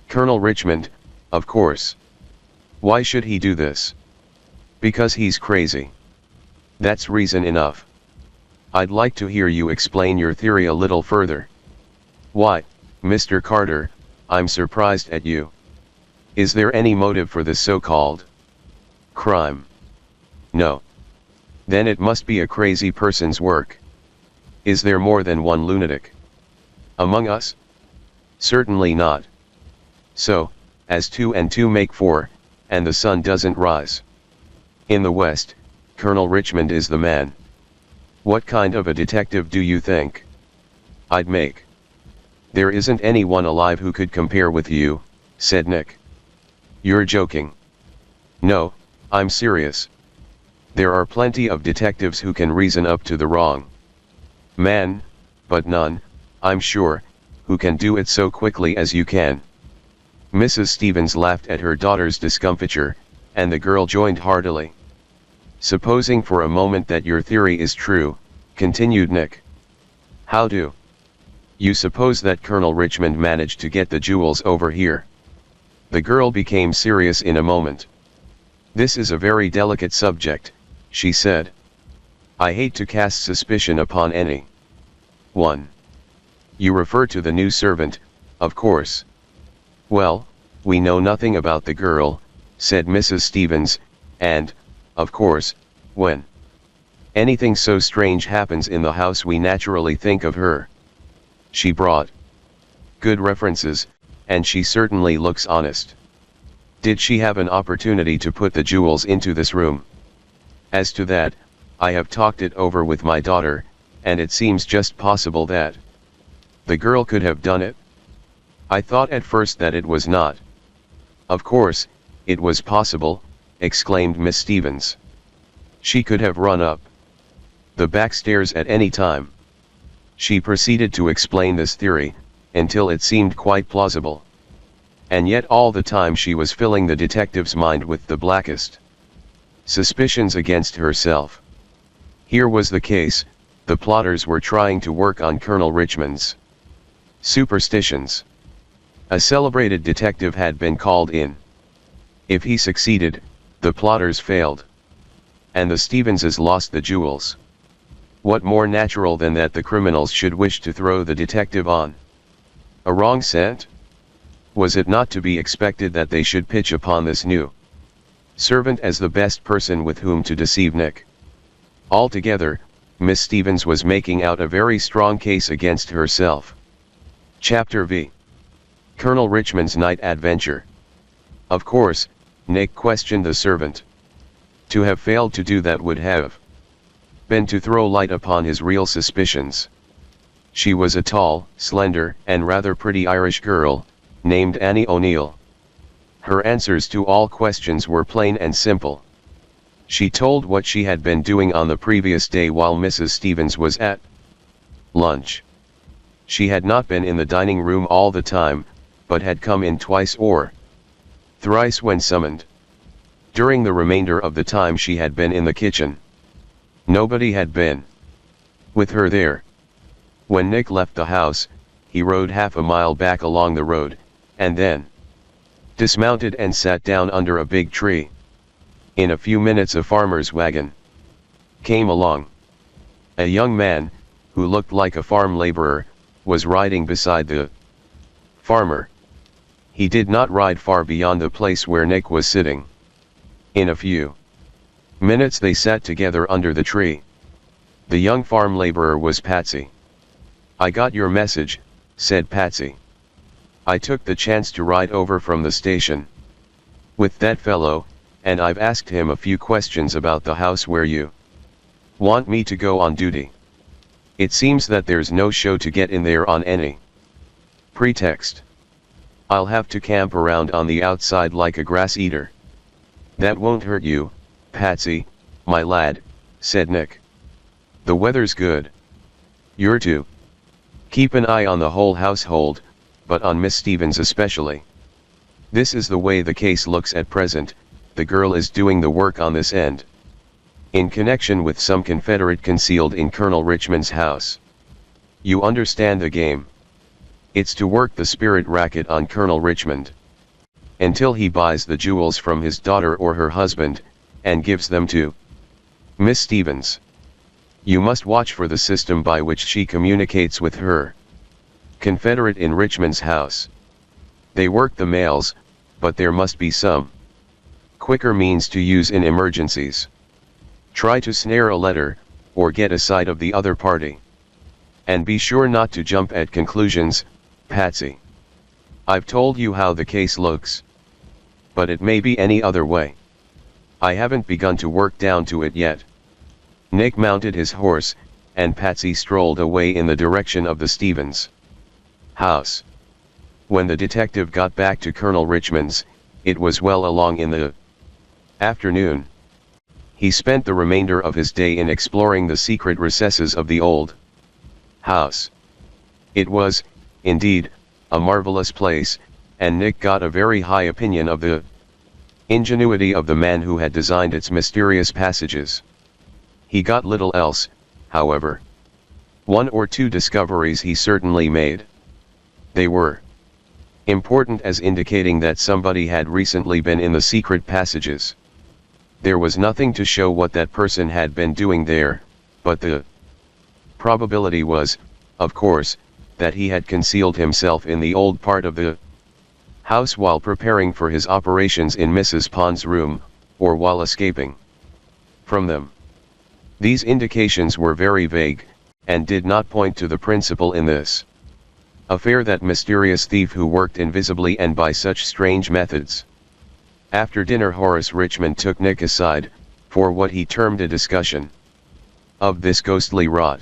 "Colonel Richmond, of course." "Why should he do this?" "Because he's crazy. That's reason enough." "I'd like to hear you explain your theory a little further." "Why, Mr. Carter, I'm surprised at you. Is there any motive for this so-called crime?" "No." "Then it must be a crazy person's work." "Is there more than one lunatic among us?" "Certainly not. So, as 2 and 2 make 4, and the sun doesn't rise in the west, Colonel Richmond is the man." "What kind of a detective do you think I'd make?" "There isn't anyone alive who could compare with you," said Nick. "You're joking." "No, I'm serious. There are plenty of detectives who can reason up to the wrong man, but none, I'm sure, who can do it so quickly as you can." Mrs. Stevens laughed at her daughter's discomfiture, and the girl joined heartily. "Supposing for a moment that your theory is true," continued Nick. "How do you suppose that Colonel Richmond managed to get the jewels over here?" The girl became serious in a moment. "This is a very delicate subject," she said. "I hate to cast suspicion upon any one. You refer to the new servant, of course." "Well, we know nothing about the girl," said Mrs. Stevens, "and, of course, when anything so strange happens in the house we naturally think of her. She brought good references, and she certainly looks honest. Did she have an opportunity to put the jewels into this room?" "As to that, I have talked it over with my daughter, and it seems just possible that the girl could have done it." "I thought at first that it was not." "Of course, it was possible," exclaimed Miss Stevens. "She could have run up the back stairs at any time." She proceeded to explain this theory, until it seemed quite plausible. And yet all the time she was filling the detective's mind with the blackest suspicions against herself. Here was the case: the plotters were trying to work on Colonel Richmond's superstitions. A celebrated detective had been called in. If he succeeded, the plotters failed, and the Stevenses lost the jewels. What more natural than that the criminals should wish to throw the detective on a wrong scent? Was it not to be expected that they should pitch upon this new servant as the best person with whom to deceive Nick? Altogether, Miss Stevens was making out a very strong case against herself. Chapter V. Colonel Richmond's Night Adventure. Of course, Nick questioned the servant. To have failed to do that would have been to throw light upon his real suspicions. She was a tall, slender, and rather pretty Irish girl, named Annie O'Neill. Her answers to all questions were plain and simple. She told what she had been doing on the previous day while Mrs. Stevens was at lunch. She had not been in the dining room all the time, but had come in twice or thrice when summoned. During the remainder of the time she had been in the kitchen. Nobody had been with her there. When Nick left the house, he rode half a mile back along the road, and then dismounted and sat down under a big tree. In a few minutes a farmer's wagon came along. A young man, who looked like a farm laborer, was riding beside the farmer. He did not ride far beyond the place where Nick was sitting. In a few minutes they sat together under the tree. The young farm laborer was Patsy. "I got your message," said Patsy. "I took the chance to ride over from the station with that fellow, and I've asked him a few questions about the house where you want me to go on duty. It seems that there's no show to get in there on any pretext. I'll have to camp around on the outside like a grass eater." "That won't hurt you, Patsy, my lad," said Nick. "The weather's good. You're to keep an eye on the whole household, but on Miss Stevens especially. This is the way the case looks at present. The girl is doing the work on this end, in connection with some Confederate concealed in Colonel Richmond's house. You understand the game. It's to work the spirit racket on Colonel Richmond until he buys the jewels from his daughter or her husband, and gives them to Miss Stevens. You must watch for the system by which she communicates with her Confederate in Richmond's house. They work the mails, but there must be some quicker means to use in emergencies. Try to snare a letter, or get a sight of the other party. And be sure not to jump at conclusions, Patsy. I've told you how the case looks. But it may be any other way. I haven't begun to work down to it yet." Nick mounted his horse, and Patsy strolled away in the direction of the Stevens house. When the detective got back to Colonel Richmond's, it was well along in the afternoon. He spent the remainder of his day in exploring the secret recesses of the old house. It was, indeed, a marvelous place, and Nick got a very high opinion of the ingenuity of the man who had designed its mysterious passages. He got little else, however. One or two discoveries he certainly made. They were important as indicating that somebody had recently been in the secret passages. There was nothing to show what that person had been doing there, but the probability was, of course, that he had concealed himself in the old part of the house while preparing for his operations in Mrs. Pond's room, or while escaping from them. These indications were very vague, and did not point to the principal in this affair, that mysterious thief who worked invisibly and by such strange methods. After dinner Horace Richmond took Nick aside, for what he termed a discussion of this ghostly rot.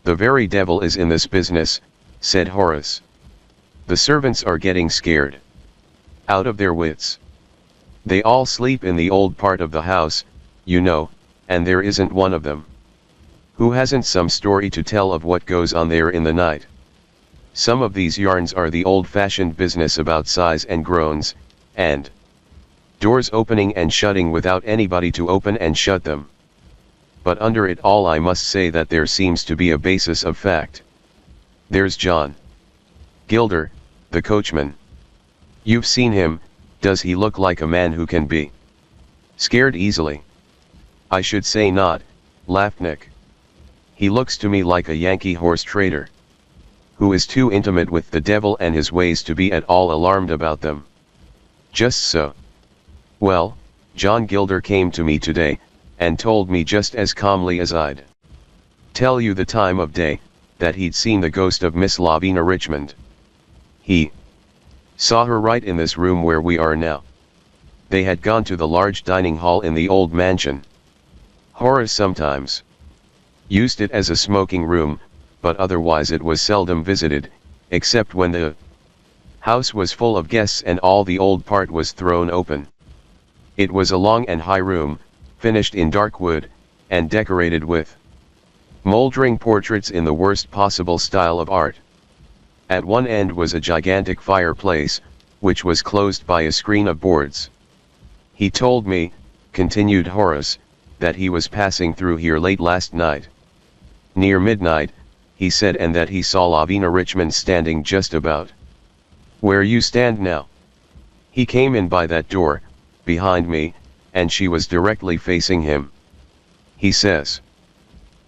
"The very devil is in this business," said Horace. "The servants are getting scared out of their wits. They all sleep in the old part of the house, you know, and there isn't one of them who hasn't some story to tell of what goes on there in the night. Some of these yarns are the old-fashioned business about sighs and groans, and doors opening and shutting without anybody to open and shut them. But under it all I must say that there seems to be a basis of fact. There's John Gilder, the coachman. You've seen him. Does he look like a man who can be scared easily?" "I should say not," laughed Nick. "He looks to me like a Yankee horse trader, who is too intimate with the devil and his ways to be at all alarmed about them." "Just so. Well, John Gilder came to me today, and told me just as calmly as I'd tell you the time of day, that he'd seen the ghost of Miss Lavina Richmond. He saw her right in this room where we are now. They had gone to the large dining hall in the old mansion. Horace sometimes used it as a smoking room, but otherwise it was seldom visited, except when the house was full of guests and all the old part was thrown open. It was a long and high room, finished in dark wood, and decorated with moldering portraits in the worst possible style of art. At one end was a gigantic fireplace, which was closed by a screen of boards. He told me, continued Horace, that he was passing through here late last night. Near midnight, he said, and that he saw Lavina Richmond standing just about where you stand now. He came in by that door, behind me, and she was directly facing him. He says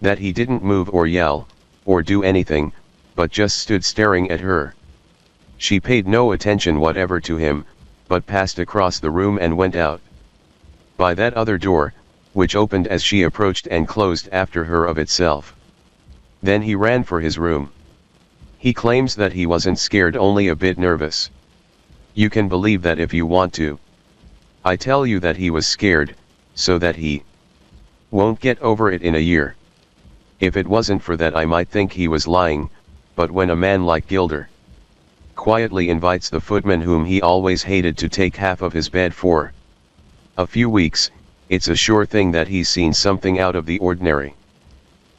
that he didn't move or yell, or do anything, but just stood staring at her. She paid no attention whatever to him, but passed across the room and went out by that other door, which opened as she approached and closed after her of itself. Then he ran for his room. He claims that he wasn't scared, only a bit nervous. You can believe that if you want to. I tell you that he was scared, so that he won't get over it in a year. If it wasn't for that, I might think he was lying, but when a man like Gilder quietly invites the footman whom he always hated to take half of his bed for a few weeks, it's a sure thing that he's seen something out of the ordinary.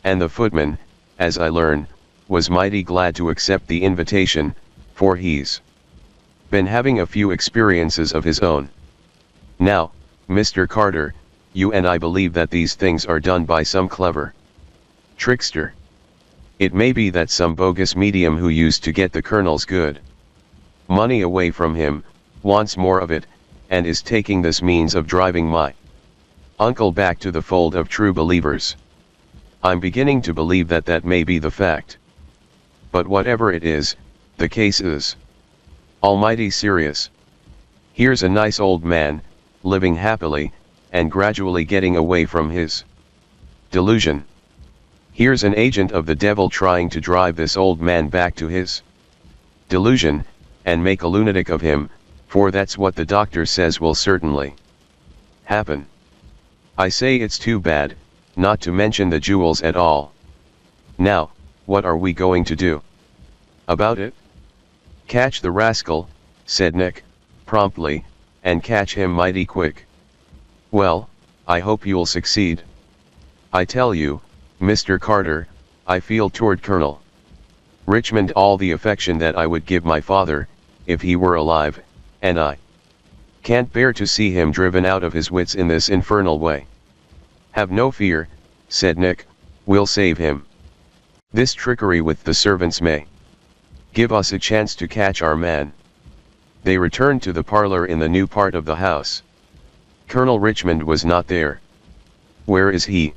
And the footman, as I learn, was mighty glad to accept the invitation, for he's been having a few experiences of his own. Now, Mr. Carter, you and I believe that these things are done by some clever trickster. It may be that some bogus medium who used to get the Colonel's good money away from him, wants more of it, and is taking this means of driving my uncle back to the fold of true believers. I'm beginning to believe that that may be the fact. But whatever it is, the case is almighty serious. Here's a nice old man, living happily, and gradually getting away from his delusion. Here's an agent of the devil trying to drive this old man back to his delusion, and make a lunatic of him, for that's what the doctor says will certainly happen. I say it's too bad, not to mention the jewels at all. Now, what are we going to do about it? Catch the rascal, said Nick, promptly, and catch him mighty quick. Well, I hope you'll succeed. I tell you, Mr. Carter, I feel toward Colonel Richmond all the affection that I would give my father, if he were alive, and I can't bear to see him driven out of his wits in this infernal way. Have no fear, said Nick, we'll save him. This trickery with the servants may give us a chance to catch our man. They returned to the parlor in the new part of the house. Colonel Richmond was not there. Where is he?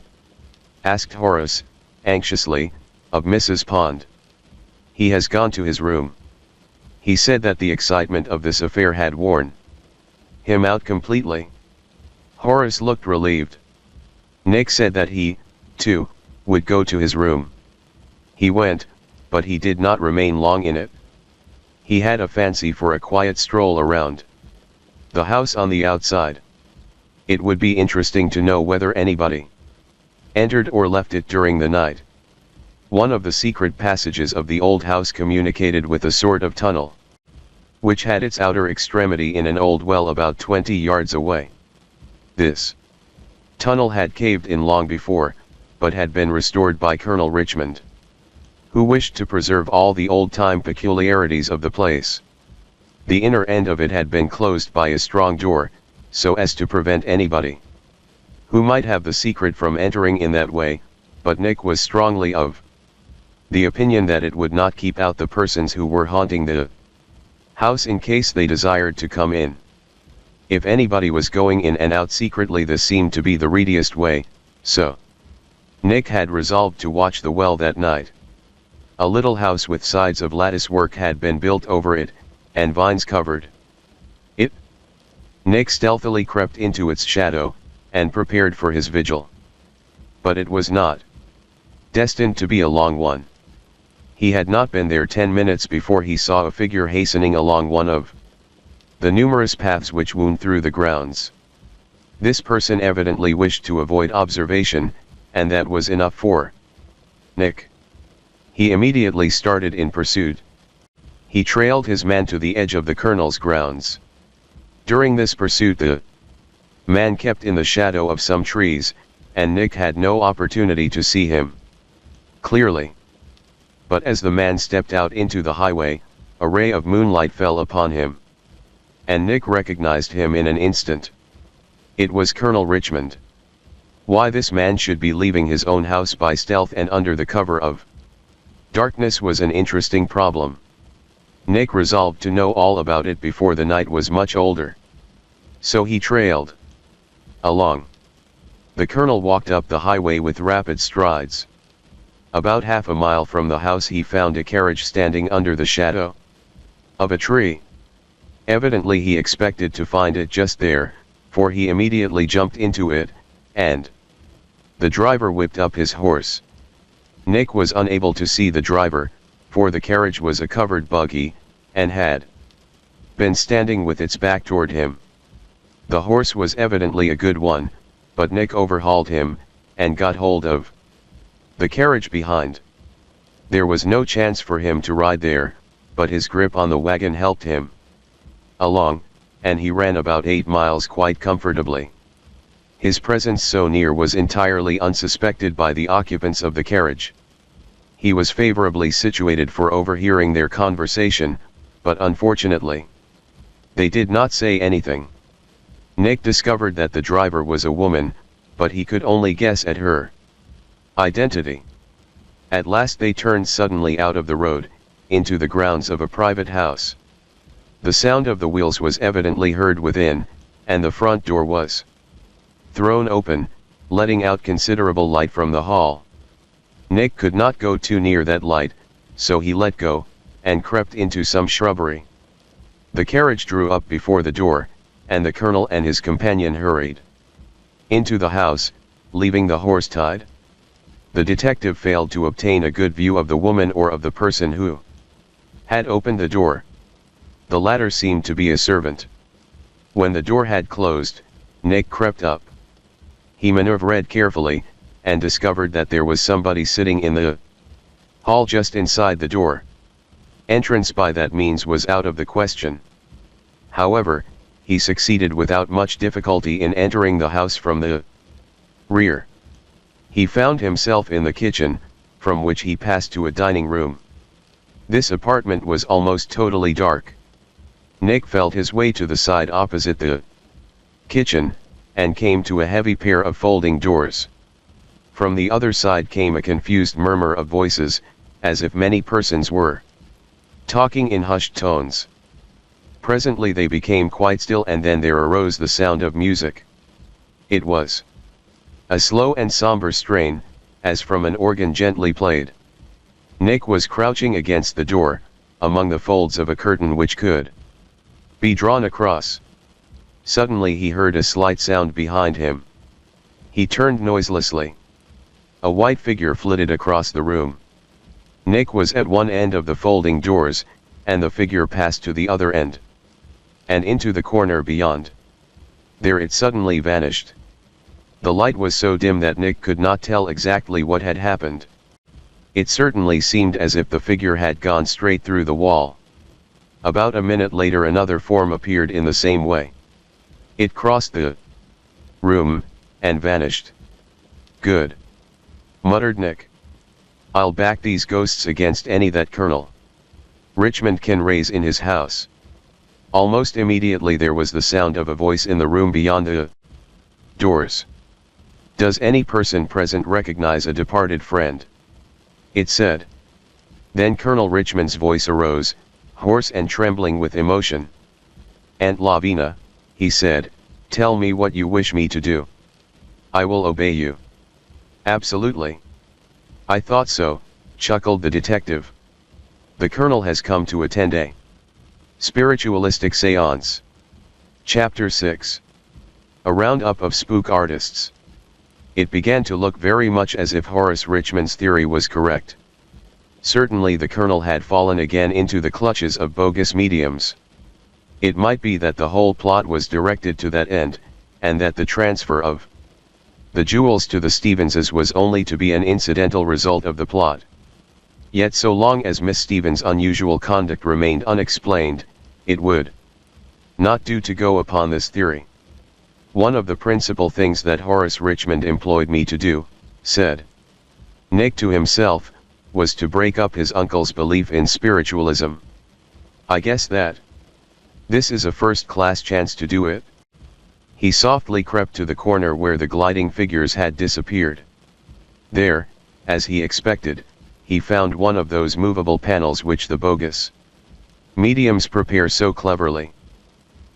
Asked Horace, anxiously, of Mrs. Pond. He has gone to his room. He said that the excitement of this affair had worn him out completely. Horace looked relieved. Nick said that he, too, would go to his room. He went, but he did not remain long in it. He had a fancy for a quiet stroll around the house on the outside. It would be interesting to know whether anybody entered or left it during the night. One of the secret passages of the old house communicated with a sort of tunnel, which had its outer extremity in an old well about 20 yards away. This tunnel had caved in long before, but had been restored by Colonel Richmond, who wished to preserve all the old-time peculiarities of the place. The inner end of it had been closed by a strong door, so as to prevent anybody who might have the secret from entering in that way, but Nick was strongly of the opinion that it would not keep out the persons who were haunting the house in case they desired to come in. If anybody was going in and out secretly, this seemed to be the readiest way, so Nick had resolved to watch the well that night. A little house with sides of lattice work had been built over it, and vines covered it. Nick stealthily crept into its shadow, and prepared for his vigil. But it was not destined to be a long one. He had not been there 10 minutes before he saw a figure hastening along one of the numerous paths which wound through the grounds. This person evidently wished to avoid observation, and that was enough for Nick. He immediately started in pursuit. He trailed his man to the edge of the colonel's grounds. During this pursuit the man kept in the shadow of some trees, and Nick had no opportunity to see him clearly. But as the man stepped out into the highway, a ray of moonlight fell upon him. And Nick recognized him in an instant. It was Colonel Richmond. Why this man should be leaving his own house by stealth and under the cover of darkness was an interesting problem. Nick resolved to know all about it before the night was much older. So he trailed along. The colonel walked up the highway with rapid strides. About half a mile from the house he found a carriage standing under the shadow of a tree. Evidently he expected to find it just there, for he immediately jumped into it, and the driver whipped up his horse. Nick was unable to see the driver, for the carriage was a covered buggy, and had been standing with its back toward him. The horse was evidently a good one, but Nick overhauled him, and got hold of the carriage behind. There was no chance for him to ride there, but his grip on the wagon helped him along, and he ran about 8 miles quite comfortably. His presence so near was entirely unsuspected by the occupants of the carriage. He was favorably situated for overhearing their conversation, but unfortunately, they did not say anything. Nick discovered that the driver was a woman, but he could only guess at her identity. At last they turned suddenly out of the road, into the grounds of a private house. The sound of the wheels was evidently heard within, and the front door was thrown open, letting out considerable light from the hall. Nick could not go too near that light, so he let go, and crept into some shrubbery. The carriage drew up before the door, and the colonel and his companion hurried into the house, leaving the horse tied. The detective failed to obtain a good view of the woman or of the person who had opened the door. The latter seemed to be a servant. When the door had closed, Nick crept up. He maneuvered carefully, and discovered that there was somebody sitting in the hall just inside the door. Entrance by that means was out of the question. However, he succeeded without much difficulty in entering the house from the rear. He found himself in the kitchen, from which he passed to a dining room. This apartment was almost totally dark. Nick felt his way to the side opposite the kitchen, and came to a heavy pair of folding doors. From the other side came a confused murmur of voices, as if many persons were talking in hushed tones. Presently they became quite still, and then there arose the sound of music. It was a slow and somber strain, as from an organ gently played. Nick was crouching against the door, among the folds of a curtain which could be drawn across. Suddenly he heard a slight sound behind him. He turned noiselessly. A white figure flitted across the room. Nick was at one end of the folding doors, and the figure passed to the other end, and into the corner beyond. There it suddenly vanished. The light was so dim that Nick could not tell exactly what had happened. It certainly seemed as if the figure had gone straight through the wall. About a minute later another form appeared in the same way. It crossed the room, and vanished. "Good," muttered Nick. "I'll back these ghosts against any that Colonel Richmond can raise in his house." Almost immediately there was the sound of a voice in the room beyond the doors. "Does any person present recognize a departed friend?" it said. Then Colonel Richmond's voice arose, hoarse and trembling with emotion. "Aunt Lavina," he said, "tell me what you wish me to do. I will obey you." "Absolutely." "I thought so," chuckled the detective. "The Colonel has come to attend a spiritualistic seance." Chapter 6. A roundup of spook artists. It began to look very much as if Horace Richmond's theory was correct. Certainly the Colonel had fallen again into the clutches of bogus mediums. It might be that the whole plot was directed to that end, and that the transfer of the jewels to the Stevenses was only to be an incidental result of the plot. Yet so long as Miss Stevens' unusual conduct remained unexplained, it would not do to go upon this theory. "One of the principal things that Horace Richmond employed me to do," said Nick to himself, "was to break up his uncle's belief in spiritualism. I guess that this is a first-class chance to do it." He softly crept to the corner where the gliding figures had disappeared. There, as he expected, he found one of those movable panels which the bogus mediums prepare so cleverly.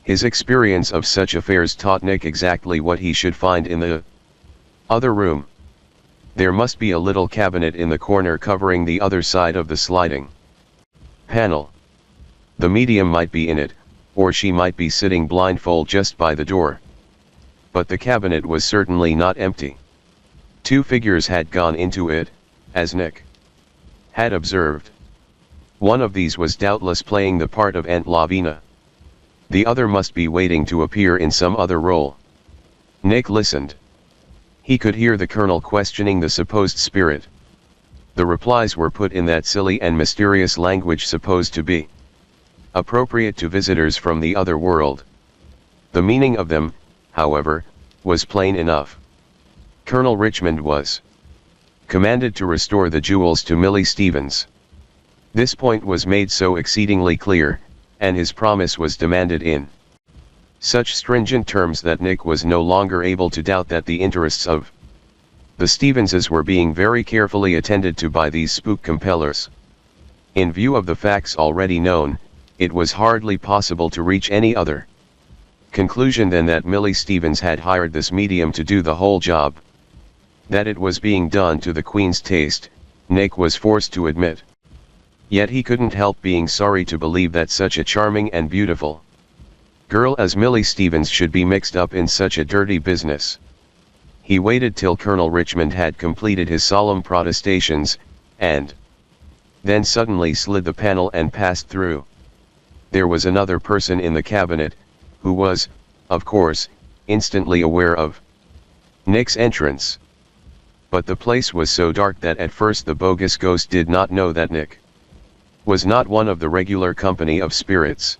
His experience of such affairs taught Nick exactly what he should find in the other room. There must be a little cabinet in the corner covering the other side of the sliding panel. The medium might be in it, or she might be sitting blindfold just by the door. But the cabinet was certainly not empty. Two figures had gone into it, as Nick had observed. One of these was doubtless playing the part of Aunt Lavina. The other must be waiting to appear in some other role. Nick listened. He could hear the Colonel questioning the supposed spirit. The replies were put in that silly and mysterious language supposed to be appropriate to visitors from the other world. The meaning of them, however, was plain enough. Colonel Richmond was commanded to restore the jewels to Millie Stevens. This point was made so exceedingly clear, and his promise was demanded in such stringent terms that Nick was no longer able to doubt that the interests of the Stevenses were being very carefully attended to by these spook compellers. In view of the facts already known, it was hardly possible to reach any other conclusion than that Millie Stevens had hired this medium to do the whole job. That it was being done to the Queen's taste, Nick was forced to admit. Yet he couldn't help being sorry to believe that such a charming and beautiful girl as Millie Stevens should be mixed up in such a dirty business. He waited till Colonel Richmond had completed his solemn protestations, and then suddenly slid the panel and passed through. There was another person in the cabinet, who was, of course, instantly aware of Nick's entrance. But the place was so dark that at first the bogus ghost did not know that Nick was not one of the regular company of spirits.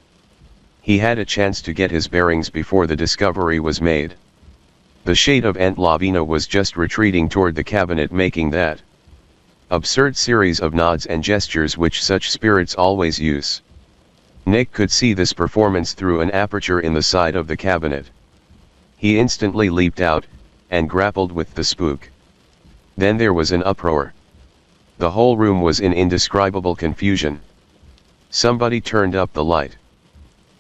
He had a chance to get his bearings before the discovery was made. The shade of Aunt Lavina was just retreating toward the cabinet, making that absurd series of nods and gestures which such spirits always use. Nick could see this performance through an aperture in the side of the cabinet. He instantly leaped out, and grappled with the spook. Then there was an uproar. The whole room was in indescribable confusion. Somebody turned up the light.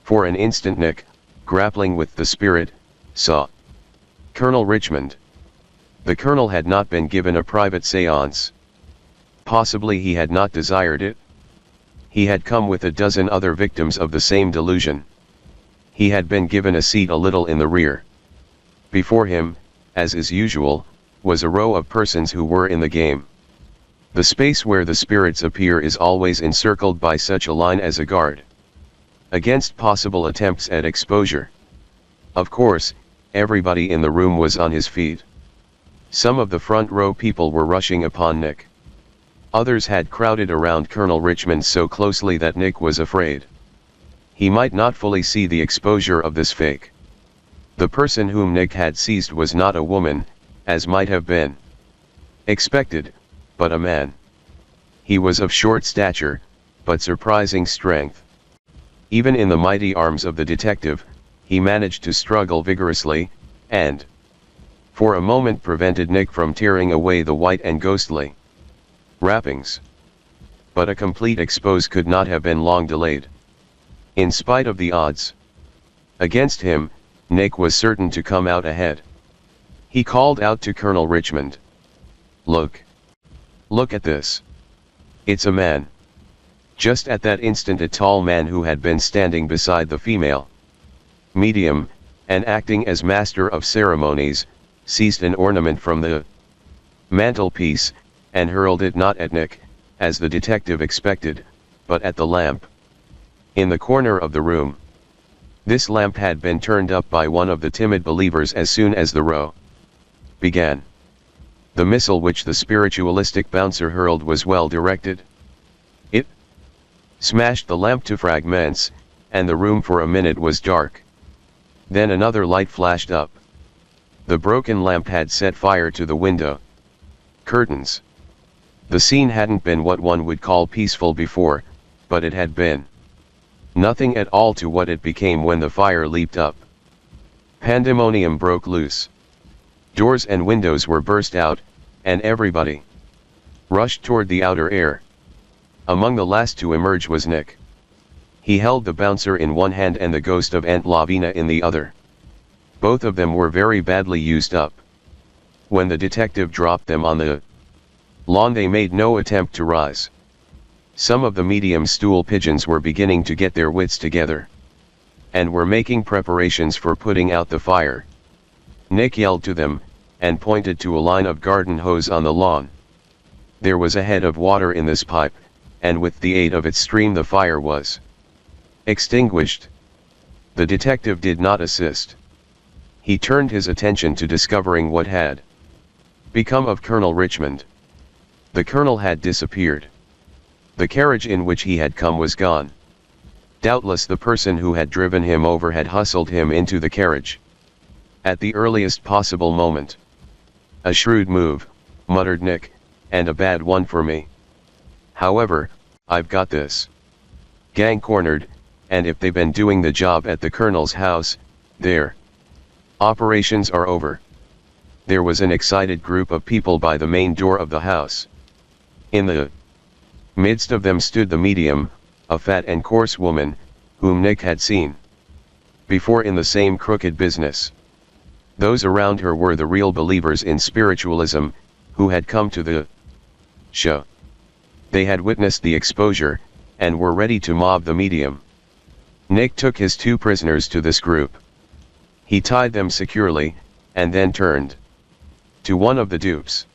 For an instant Nick, grappling with the spirit, saw Colonel Richmond. The Colonel had not been given a private séance. Possibly he had not desired it. He had come with a dozen other victims of the same delusion. He had been given a seat a little in the rear. Before him, as is usual, was a row of persons who were in the game. The space where the spirits appear is always encircled by such a line as a guard against possible attempts at exposure. Of course, everybody in the room was on his feet. Some of the front row people were rushing upon Nick. Others had crowded around Colonel Richmond so closely that Nick was afraid he might not fully see the exposure of this fake. The person whom Nick had seized was not a woman, as might have been expected, but a man. He was of short stature, but surprising strength. Even in the mighty arms of the detective, he managed to struggle vigorously, and for a moment prevented Nick from tearing away the white and ghostly wrappings. But a complete expose could not have been long delayed. In spite of the odds against him, Nick was certain to come out ahead. He called out to Colonel Richmond. Look at this. It's a man." Just at that instant a tall man who had been standing beside the female medium, and acting as master of ceremonies, seized an ornament from the mantelpiece, and hurled it not at Nick, as the detective expected, but at the lamp in the corner of the room. This lamp had been turned up by one of the timid believers as soon as the row began. The missile which the spiritualistic bouncer hurled was well directed. It smashed the lamp to fragments, and the room for a minute was dark. Then another light flashed up. The broken lamp had set fire to the window curtains. The scene hadn't been what one would call peaceful before, but it had been nothing at all to what it became when the fire leaped up. Pandemonium broke loose. Doors and windows were burst out, and everybody rushed toward the outer air. Among the last to emerge was Nick. He held the bouncer in one hand and the ghost of Aunt Lavina in the other. Both of them were very badly used up. When the detective dropped them on the lawn, they made no attempt to rise. Some of the medium stool pigeons were beginning to get their wits together, and were making preparations for putting out the fire. Nick yelled to them, and pointed to a line of garden hose on the lawn. There was a head of water in this pipe, and with the aid of its stream the fire was extinguished. The detective did not assist. He turned his attention to discovering what had become of Colonel Richmond. The colonel had disappeared. The carriage in which he had come was gone. Doubtless the person who had driven him over had hustled him into the carriage at the earliest possible moment. A shrewd move, muttered Nick, and a bad one for me. However, I've got this gang cornered, and if they've been doing the job at the colonel's house, their operations are over. There was an excited group of people by the main door of the house. In the midst of them stood the medium, a fat and coarse woman, whom Nick had seen before in the same crooked business. Those around her were the real believers in spiritualism, who had come to the show. They had witnessed the exposure, and were ready to mob the medium. Nick took his two prisoners to this group. He tied them securely, and then turned to one of the dupes.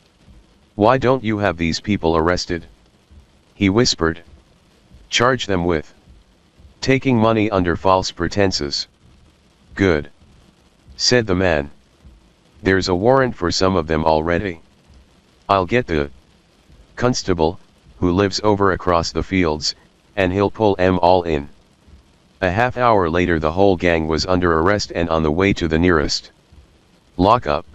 "Why don't you have these people arrested?" he whispered. "Charge them with taking money under false pretenses." "Good," said the man. "There's a warrant for some of them already. I'll get the constable, who lives over across the fields, and he'll pull 'em all in." A half hour later the whole gang was under arrest and on the way to the nearest lockup.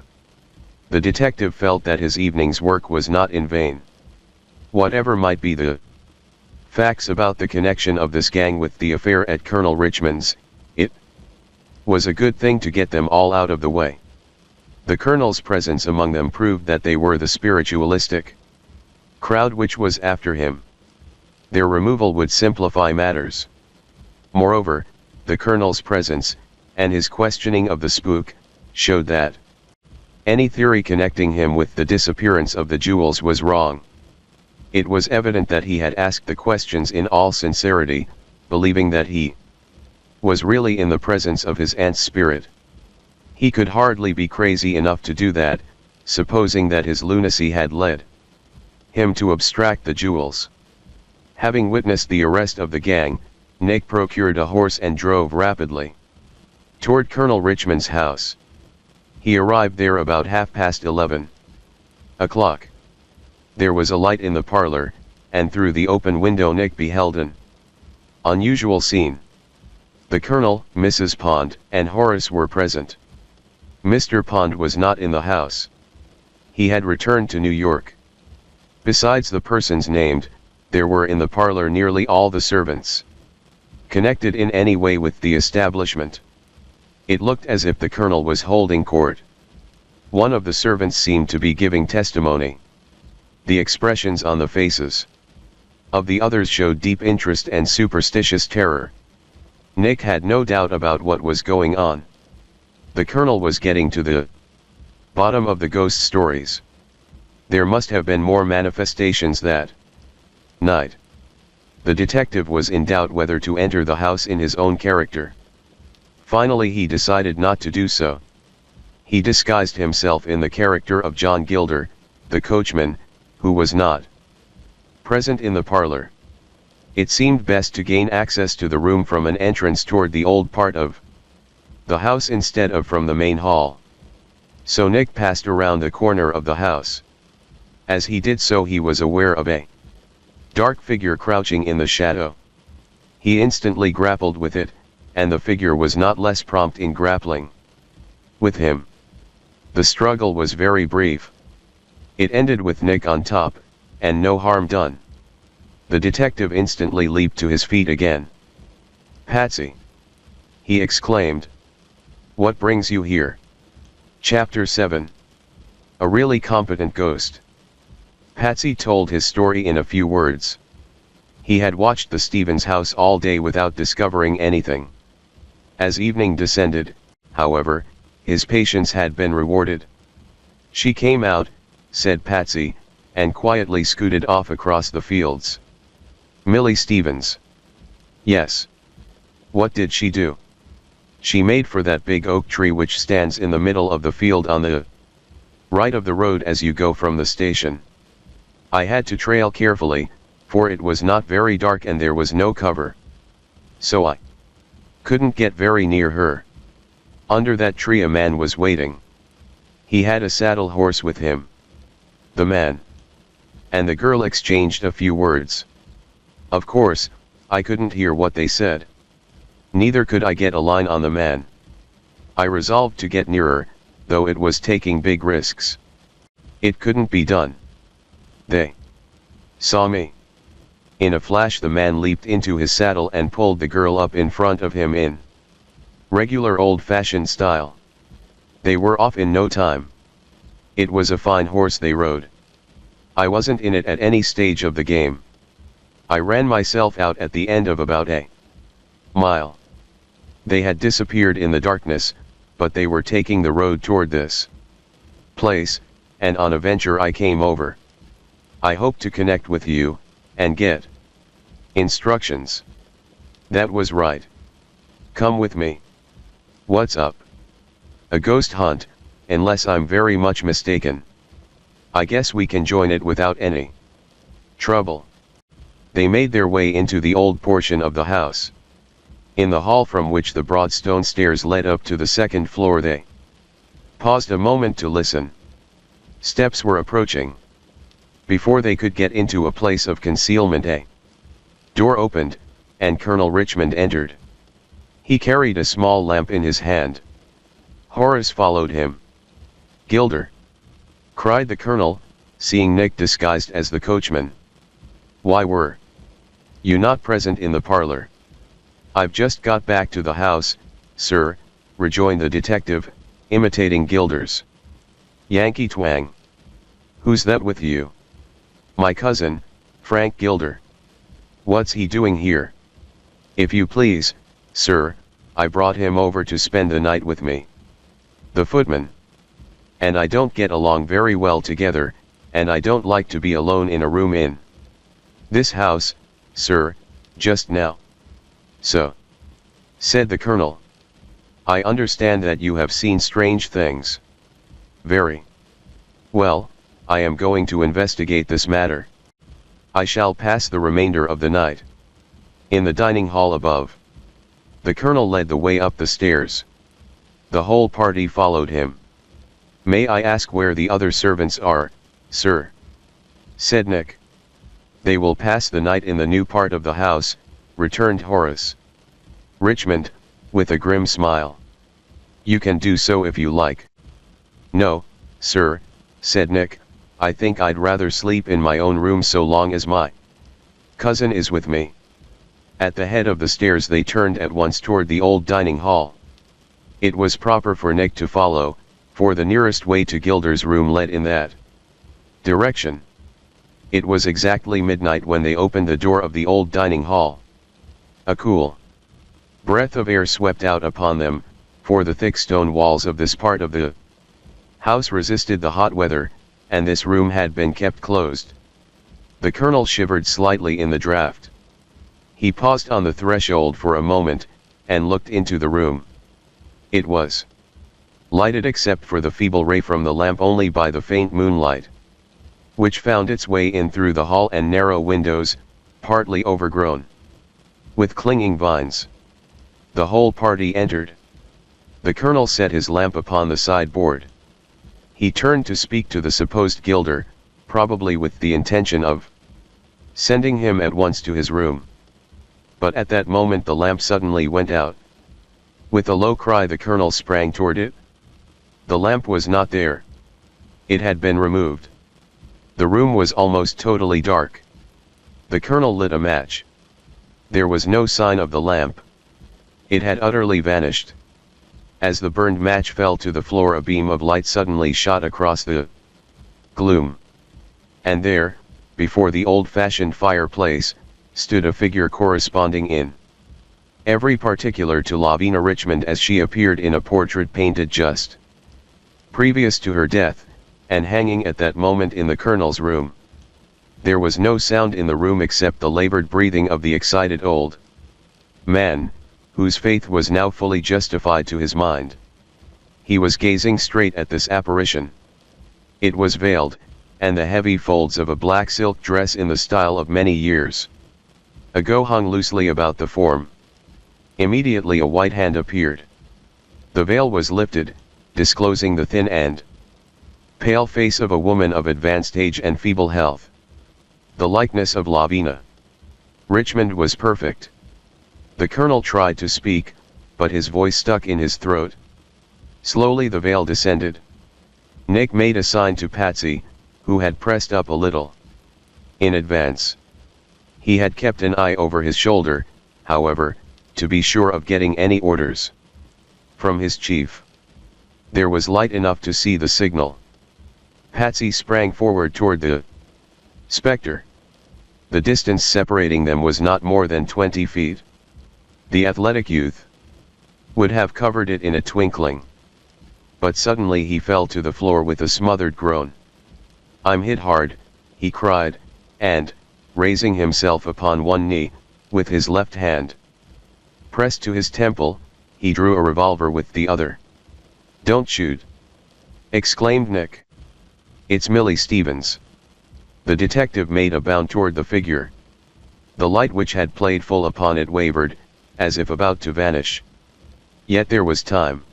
The detective felt that his evening's work was not in vain. Whatever might be the facts about the connection of this gang with the affair at Colonel Richmond's, it was a good thing to get them all out of the way. The colonel's presence among them proved that they were the spiritualistic crowd which was after him. Their removal would simplify matters. Moreover, the colonel's presence, and his questioning of the spook, showed that any theory connecting him with the disappearance of the jewels was wrong. It was evident that he had asked the questions in all sincerity, believing that he was really in the presence of his aunt's spirit. He could hardly be crazy enough to do that, supposing that his lunacy had led him to abstract the jewels. Having witnessed the arrest of the gang, Nick procured a horse and drove rapidly toward Colonel Richmond's house. He arrived there about 11:30. There was a light in the parlor, and through the open window Nick beheld an unusual scene. The colonel, Mrs. Pond, and Horace were present. Mr. Pond was not in the house. He had returned to New York. Besides the persons named, there were in the parlor nearly all the servants connected in any way with the establishment. It looked as if the colonel was holding court. One of the servants seemed to be giving testimony. The expressions on the faces of the others showed deep interest and superstitious terror. Nick had no doubt about what was going on. The colonel was getting to the bottom of the ghost stories. There must have been more manifestations that night. The detective was in doubt whether to enter the house in his own character. Finally he decided not to do so. He disguised himself in the character of John Gilder, the coachman, who was not present in the parlor. It seemed best to gain access to the room from an entrance toward the old part of the house instead of from the main hall. So Nick passed around the corner of the house. As he did so, he was aware of a dark figure crouching in the shadow. He instantly grappled with it, and the figure was not less prompt in grappling with him. The struggle was very brief. It ended with Nick on top, and no harm done. The detective instantly leaped to his feet again. "Patsy!" he exclaimed. "What brings you here?" Chapter 7. A really competent ghost. Patsy told his story in a few words. He had watched the Stevens house all day without discovering anything. As evening descended, however, his patience had been rewarded. "She came out," said Patsy, and quietly scooted off across the fields. "Millie Stevens." "Yes." "What did she do?" "She made for that big oak tree which stands in the middle of the field on the right of the road as you go from the station. I had to trail carefully, for it was not very dark and there was no cover. So I couldn't get very near her. Under that tree a man was waiting. He had a saddle horse with him. The man and the girl exchanged a few words. Of course, I couldn't hear what they said. Neither could I get a line on the man. I resolved to get nearer, though it was taking big risks. It couldn't be done. They saw me." In a flash the man leaped into his saddle and pulled the girl up in front of him in regular old-fashioned style. They were off in no time. It was a fine horse they rode. I wasn't in it at any stage of the game. I ran myself out at the end of about a mile. They had disappeared in the darkness, but they were taking the road toward this place, and on a venture I came over. I hope to connect with you, and get instructions." "That was right. Come with me." "What's up?" "A ghost hunt, unless I'm very much mistaken. I guess we can join it without any trouble." They made their way into the old portion of the house. In the hall from which the broad stone stairs led up to the second floor they paused a moment to listen. Steps were approaching. Before they could get into a place of concealment a door opened, and Colonel Richmond entered. He carried a small lamp in his hand. Horace followed him. "Gilder!" cried the colonel, seeing Nick disguised as the coachman. "Why were you not present in the parlor?" "I've just got back to the house, sir," rejoined the detective, imitating Gilder's Yankee twang. "Who's that with you?" "My cousin, Frank Gilder." "What's he doing here?" "If you please, sir, I brought him over to spend the night with me. The footman and I don't get along very well together, and I don't like to be alone in a room in this house, sir, just now." "So," said the colonel. "I understand that you have seen strange things." "Very well. I am going to investigate this matter. I shall pass the remainder of the night in the dining hall above." The colonel led the way up the stairs. The whole party followed him. "May I ask where the other servants are, sir?" said Nick. "They will pass the night in the new part of the house," returned Horace. Richmond, with a grim smile. "You can do so if you like." "No, sir," said Nick, "I think I'd rather sleep in my own room so long as my cousin is with me." At the head of the stairs they turned at once toward the old dining hall. It was proper for Nick to follow, for the nearest way to Gilder's room led in that direction. It was exactly midnight when they opened the door of the old dining hall. A cool breath of air swept out upon them, for the thick stone walls of this part of the house resisted the hot weather, and this room had been kept closed. The colonel shivered slightly in the draught. He paused on the threshold for a moment, and looked into the room. It was lighted except for the feeble ray from the lamp only by the faint moonlight, which found its way in through the hall and narrow windows, partly overgrown with clinging vines. The whole party entered. The colonel set his lamp upon the sideboard. He turned to speak to the supposed gilder, probably with the intention of sending him at once to his room. But at that moment the lamp suddenly went out. With a low cry the colonel sprang toward it. The lamp was not there. It had been removed. The room was almost totally dark. The colonel lit a match. There was no sign of the lamp. It had utterly vanished. As the burned match fell to the floor, a beam of light suddenly shot across the gloom. And there, before the old-fashioned fireplace, stood a figure corresponding in every particular to Lavina Richmond as she appeared in a portrait painted just previous to her death, and hanging at that moment in the colonel's room. There was no sound in the room except the labored breathing of the excited old man, whose faith was now fully justified to his mind. He was gazing straight at this apparition. It was veiled, and the heavy folds of a black silk dress in the style of many years ago hung loosely about the form. Immediately a white hand appeared. The veil was lifted, disclosing the thin and pale face of a woman of advanced age and feeble health. The likeness of Lavina Richmond was perfect. The colonel tried to speak, but his voice stuck in his throat. Slowly the veil descended. Nick made a sign to Patsy, who had pressed up a little in advance. He had kept an eye over his shoulder, however, to be sure of getting any orders from his chief. There was light enough to see the signal. Patsy sprang forward toward the spectre. The distance separating them was not more than 20 feet. The athletic youth would have covered it in a twinkling. But suddenly he fell to the floor with a smothered groan. "I'm hit hard," he cried, and, raising himself upon one knee, with his left hand pressed to his temple, he drew a revolver with the other. "Don't shoot!" exclaimed Nick. "It's Millie Stevens." The detective made a bound toward the figure. The light which had played full upon it wavered, as if about to vanish. Yet there was time.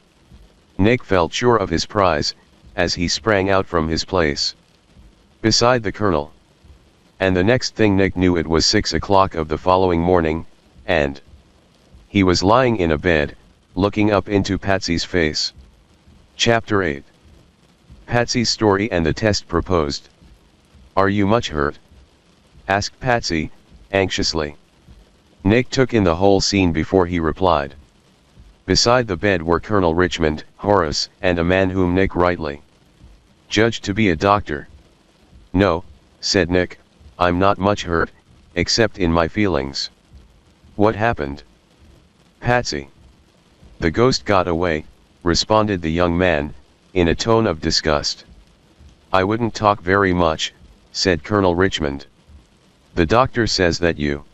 Nick felt sure of his prize, as he sprang out from his place beside the colonel. And the next thing Nick knew, it was 6 o'clock of the following morning, and he was lying in a bed, looking up into Patsy's face. Chapter 8. Patsy's story and the test proposed. "Are you much hurt?" asked Patsy, anxiously. Nick took in the whole scene before he replied. Beside the bed were Colonel Richmond, Horace, and a man whom Nick rightly judged to be a doctor. "No," said Nick, "I'm not much hurt, except in my feelings." "What happened?" "Patsy. The ghost got away," responded the young man, in a tone of disgust. "I wouldn't talk very much," said Colonel Richmond. "The doctor says that you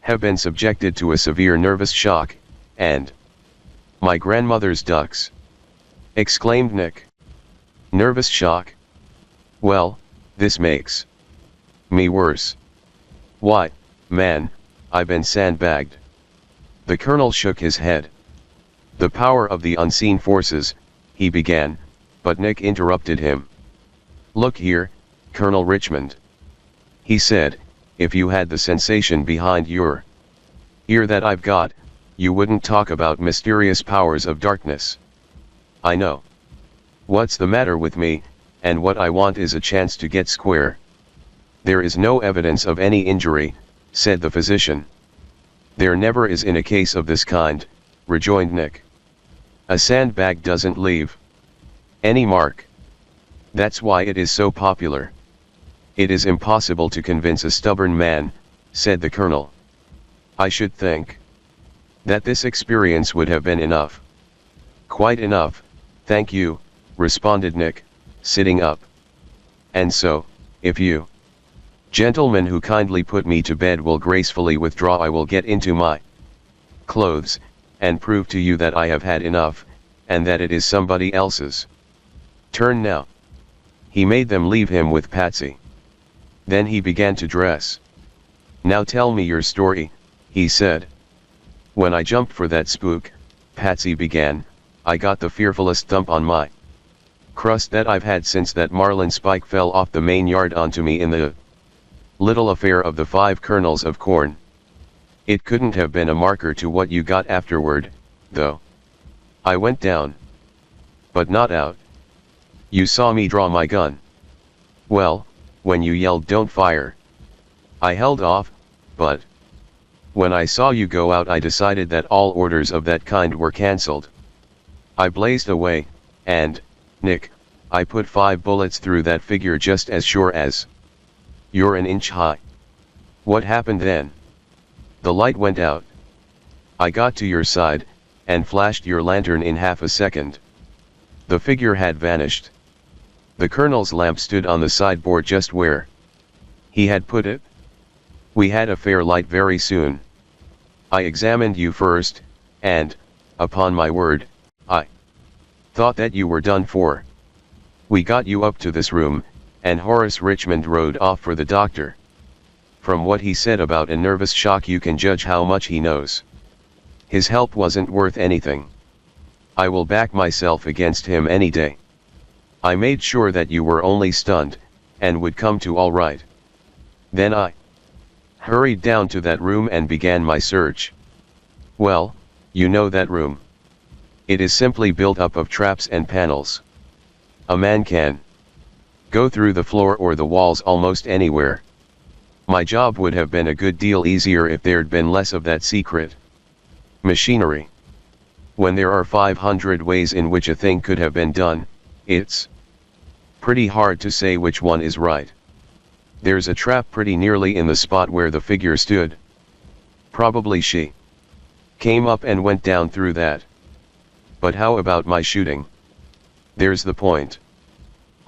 have been subjected to a severe nervous shock, and—" "My grandmother's ducks!" exclaimed Nick. "Nervous shock? Well, this makes me worse. Why, man, I've been sandbagged." The colonel shook his head. "The power of the unseen forces," he began, but Nick interrupted him. "Look here, Colonel Richmond," he said, "if you had the sensation behind your ear that I've got, you wouldn't talk about mysterious powers of darkness. I know what's the matter with me, and what I want is a chance to get square." "There is no evidence of any injury," said the physician. "There never is in a case of this kind," rejoined Nick. "A sandbag doesn't leave any mark. That's why it is so popular." "It is impossible to convince a stubborn man," said the colonel. "I should think that this experience would have been enough." "Quite enough, thank you," responded Nick, sitting up. "And so, if you gentlemen who kindly put me to bed will gracefully withdraw, I will get into my clothes, and prove to you that I have had enough, and that it is somebody else's turn now." He made them leave him with Patsy. Then he began to dress. "Now tell me your story," he said. "When I jumped for that spook," Patsy began, I got the fearfulest thump on my crust that I've had since that marlin spike fell off the main yard onto me in the little affair of the 5 kernels of corn. It couldn't have been a marker to what you got afterward, though. I went down. But not out. You saw me draw my gun. Well, when you yelled don't fire, I held off, but when I saw you go out I decided that all orders of that kind were cancelled. I blazed away, and, Nick, I put 5 bullets through that figure just as sure as you're an inch high. What happened then? The light went out. I got to your side, and flashed your lantern in half a second. The figure had vanished. The colonel's lamp stood on the sideboard just where he had put it. We had a fair light very soon. I examined you first, and, upon my word, I thought that you were done for. We got you up to this room, and Horace Richmond rode off for the doctor. From what he said about a nervous shock you can judge how much he knows. His help wasn't worth anything. I will back myself against him any day. I made sure that you were only stunned, and would come to all right. Then I hurried down to that room and began my search. Well, you know that room. It is simply built up of traps and panels. A man can go through the floor or the walls almost anywhere. My job would have been a good deal easier if there'd been less of that secret machinery. When there are 500 ways in which a thing could have been done, it's pretty hard to say which one is right. There's a trap pretty nearly in the spot where the figure stood. Probably she came up and went down through that. But how about my shooting? There's the point.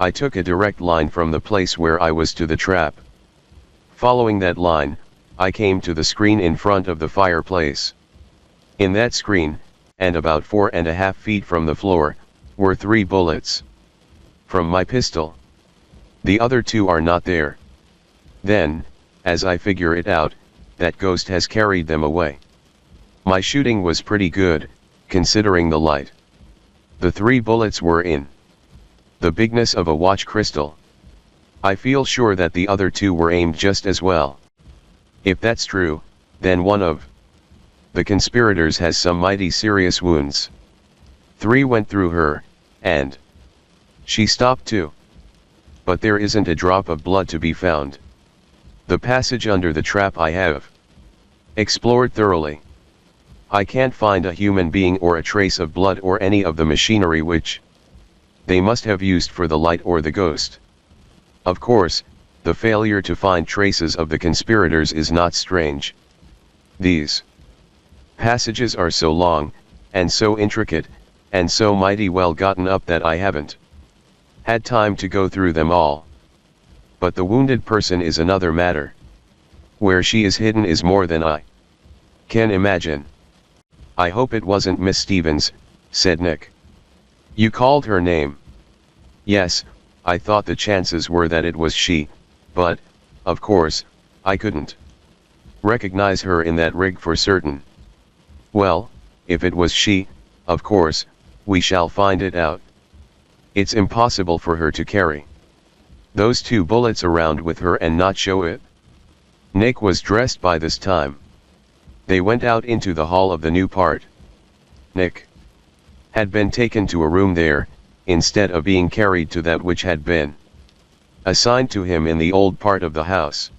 I took a direct line from the place where I was to the trap. Following that line, I came to the screen in front of the fireplace. In that screen, and about 4.5 feet from the floor, were 3 bullets. From my pistol. The other 2 are not there. Then, as I figure it out, that ghost has carried them away. My shooting was pretty good, considering the light. The 3 bullets were in the bigness of a watch crystal. I feel sure that the other 2 were aimed just as well. If that's true, then one of the conspirators has some mighty serious wounds. 3 went through her, and she stopped too. But there isn't a drop of blood to be found. The passage under the trap I have explored thoroughly. I can't find a human being or a trace of blood or any of the machinery which they must have used for the light or the ghost. Of course, the failure to find traces of the conspirators is not strange. These passages are so long, and so intricate, and so mighty well gotten up that I haven't had time to go through them all. But the wounded person is another matter. Where she is hidden is more than I can imagine. I hope it wasn't Miss Stevens, said Nick. You called her name. Yes, I thought the chances were that it was she, but, of course, I couldn't recognize her in that rig for certain. Well, if it was she, of course, we shall find it out. It's impossible for her to carry those 2 bullets around with her and not show it. Nick was dressed by this time. They went out into the hall of the new part. Nick had been taken to a room there, instead of being carried to that which had been assigned to him in the old part of the house.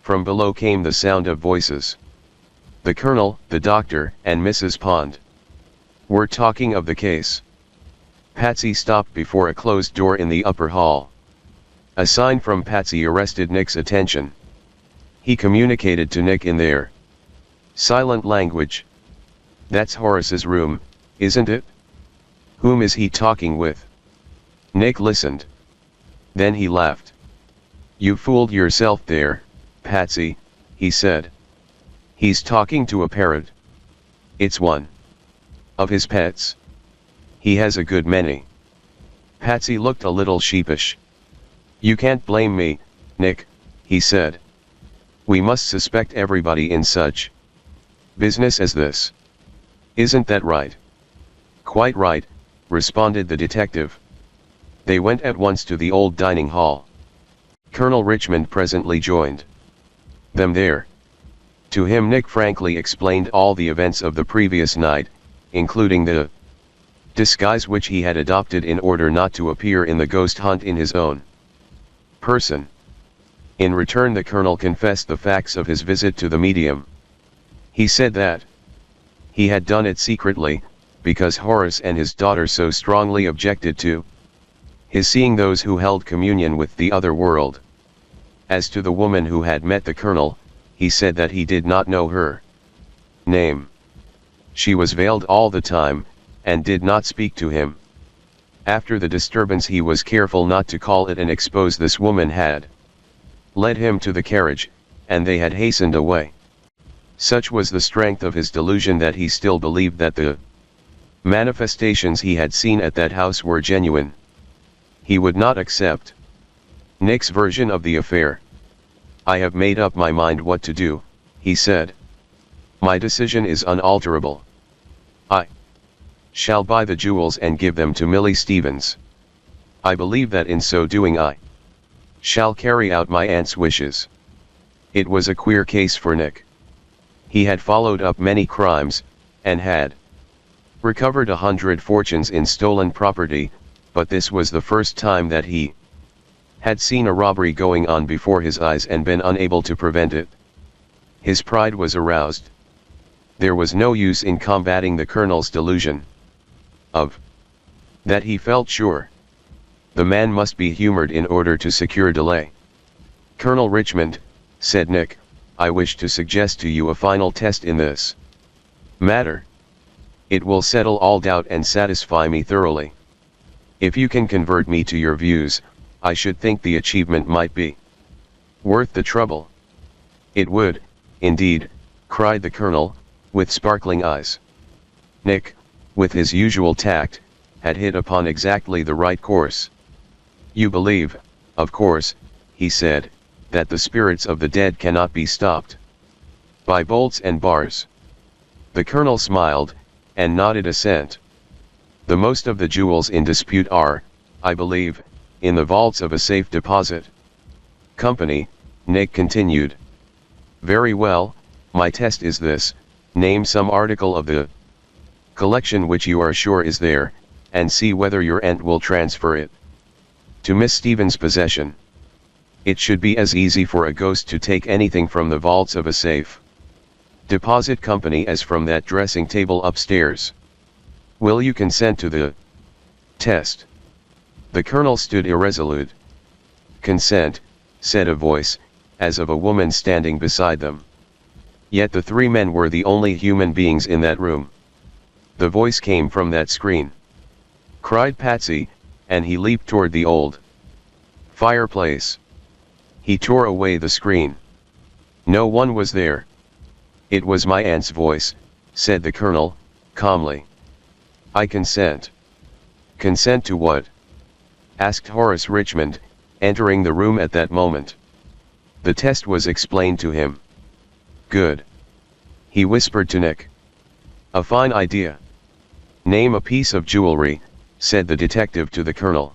From below came the sound of voices. The colonel, the doctor, and Mrs. Pond were talking of the case. Patsy stopped before a closed door in the upper hall. A sign from Patsy arrested Nick's attention. He communicated to Nick in their silent language. That's Horace's room, isn't it? Whom is he talking with? Nick listened. Then he laughed. You fooled yourself there, Patsy, he said. He's talking to a parrot. It's one of his pets. He has a good many. Patsy looked a little sheepish. You can't blame me, Nick, he said. We must suspect everybody in such business as this. Isn't that right? Quite right, responded the detective. They went at once to the old dining hall. Colonel Richmond presently joined them there. To him Nick frankly explained all the events of the previous night, including the disguise which he had adopted in order not to appear in the ghost hunt in his own person. In return the colonel confessed the facts of his visit to the medium. He said that he had done it secretly, because Horace and his daughter so strongly objected to his seeing those who held communion with the other world. As to the woman who had met the colonel, he said that he did not know her name. She was veiled all the time, and did not speak to him. After the disturbance he was careful not to call it and expose this woman had led him to the carriage, and they had hastened away. Such was the strength of his delusion that he still believed that the manifestations he had seen at that house were genuine. He would not accept Nick's version of the affair. "I have made up my mind what to do," he said. "My decision is unalterable. I shall buy the jewels and give them to Millie Stevens. I believe that in so doing I shall carry out my aunt's wishes." It was a queer case for Nick. He had followed up many crimes, and had recovered 100 fortunes in stolen property, but this was the first time that he had seen a robbery going on before his eyes and been unable to prevent it. His pride was aroused. There was no use in combating the colonel's delusion. Of that he felt sure. The man must be humored in order to secure delay. "Colonel Richmond," said Nick, "I wish to suggest to you a final test in this matter. It will settle all doubt and satisfy me thoroughly. If you can convert me to your views, I should think the achievement might be worth the trouble." "It would, indeed," cried the colonel, with sparkling eyes. Nick, with his usual tact, had hit upon exactly the right course. "You believe, of course," he said, "that the spirits of the dead cannot be stopped by bolts and bars?" The colonel smiled, and nodded assent. "The most of the jewels in dispute are, I believe, in the vaults of a safe deposit company," Nick continued. "Very well, my test is this: name some article of the collection which you are sure is there, and see whether your aunt will transfer it to Miss Stevens' possession. It should be as easy for a ghost to take anything from the vaults of a safe deposit company as from that dressing table upstairs. Will you consent to the test?" The colonel stood irresolute. "Consent," said a voice, as of a woman standing beside them. Yet the three men were the only human beings in that room. The voice came from that screen, cried Patsy, and he leaped toward the old fireplace. He tore away the screen. No one was there. "It was my aunt's voice," said the colonel, calmly. "I consent." "Consent to what?" asked Horace Richmond, entering the room at that moment. The test was explained to him. "Good," he whispered to Nick. "A fine idea. Name a piece of jewelry," said the detective to the colonel.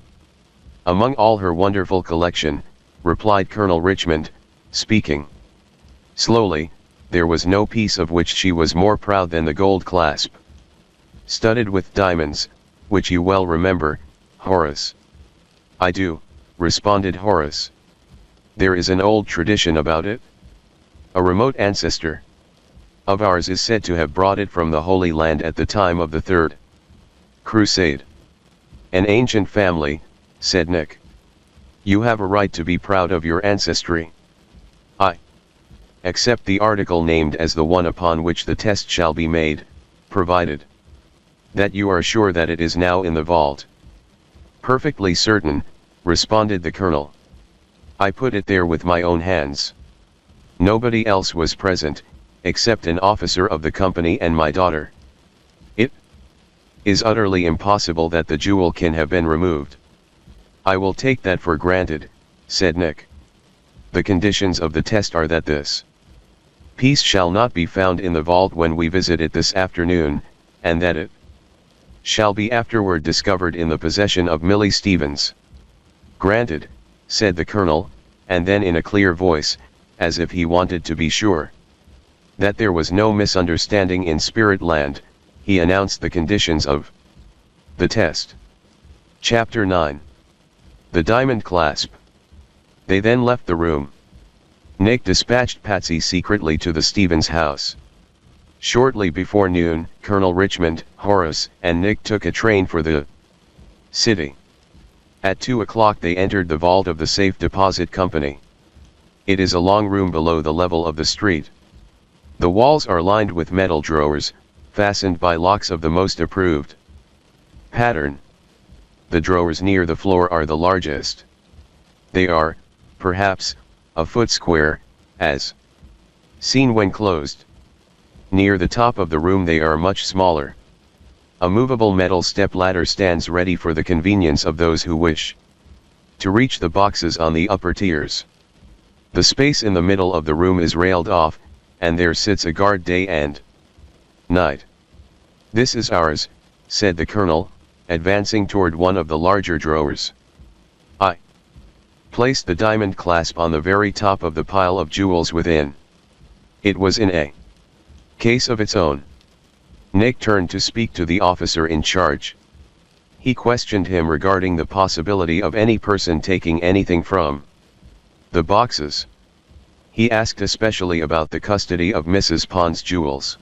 "Among all her wonderful collection," replied Colonel Richmond, speaking slowly, "there was no piece of which she was more proud than the gold clasp, studded with diamonds, which you well remember, Horace." "I do," responded Horace. "There is an old tradition about it. A remote ancestor of ours is said to have brought it from the Holy Land at the time of the Third Crusade." "An ancient family," said Nick. "You have a right to be proud of your ancestry. I accept the article named as the one upon which the test shall be made, provided that you are sure that it is now in the vault." "Perfectly certain," responded the colonel. "I put it there with my own hands. Nobody else was present, except an officer of the company and my daughter. It is utterly impossible that the jewel can have been removed." "I will take that for granted," said Nick. "The conditions of the test are that this piece shall not be found in the vault when we visit it this afternoon, and that it shall be afterward discovered in the possession of Millie Stevens. Granted, said the colonel, and then in a clear voice, as if he wanted to be sure that there was no misunderstanding in Spirit Land, he announced the conditions of the test. Chapter 9. The Diamond Clasp. They then left the room. Nick dispatched Patsy secretly to the Stevens house. Shortly before noon, Colonel Richmond, Horace, and Nick took a train for the city. At 2 o'clock they entered the vault of the Safe Deposit Company. It is a long room below the level of the street. The walls are lined with metal drawers, fastened by locks of the most approved pattern. The drawers near the floor are the largest. They are, perhaps, a foot square, as seen when closed. Near the top of the room they are much smaller. A movable metal step-ladder stands ready for the convenience of those who wish to reach the boxes on the upper tiers. The space in the middle of the room is railed off, and there sits a guard day and night. This is ours, said the colonel, advancing toward one of the larger drawers. I placed the diamond clasp on the very top of the pile of jewels within. It was in a case of its own. Nick turned to speak to the officer in charge. He questioned him regarding the possibility of any person taking anything from the boxes. He asked especially about the custody of Mrs. Pond's jewels.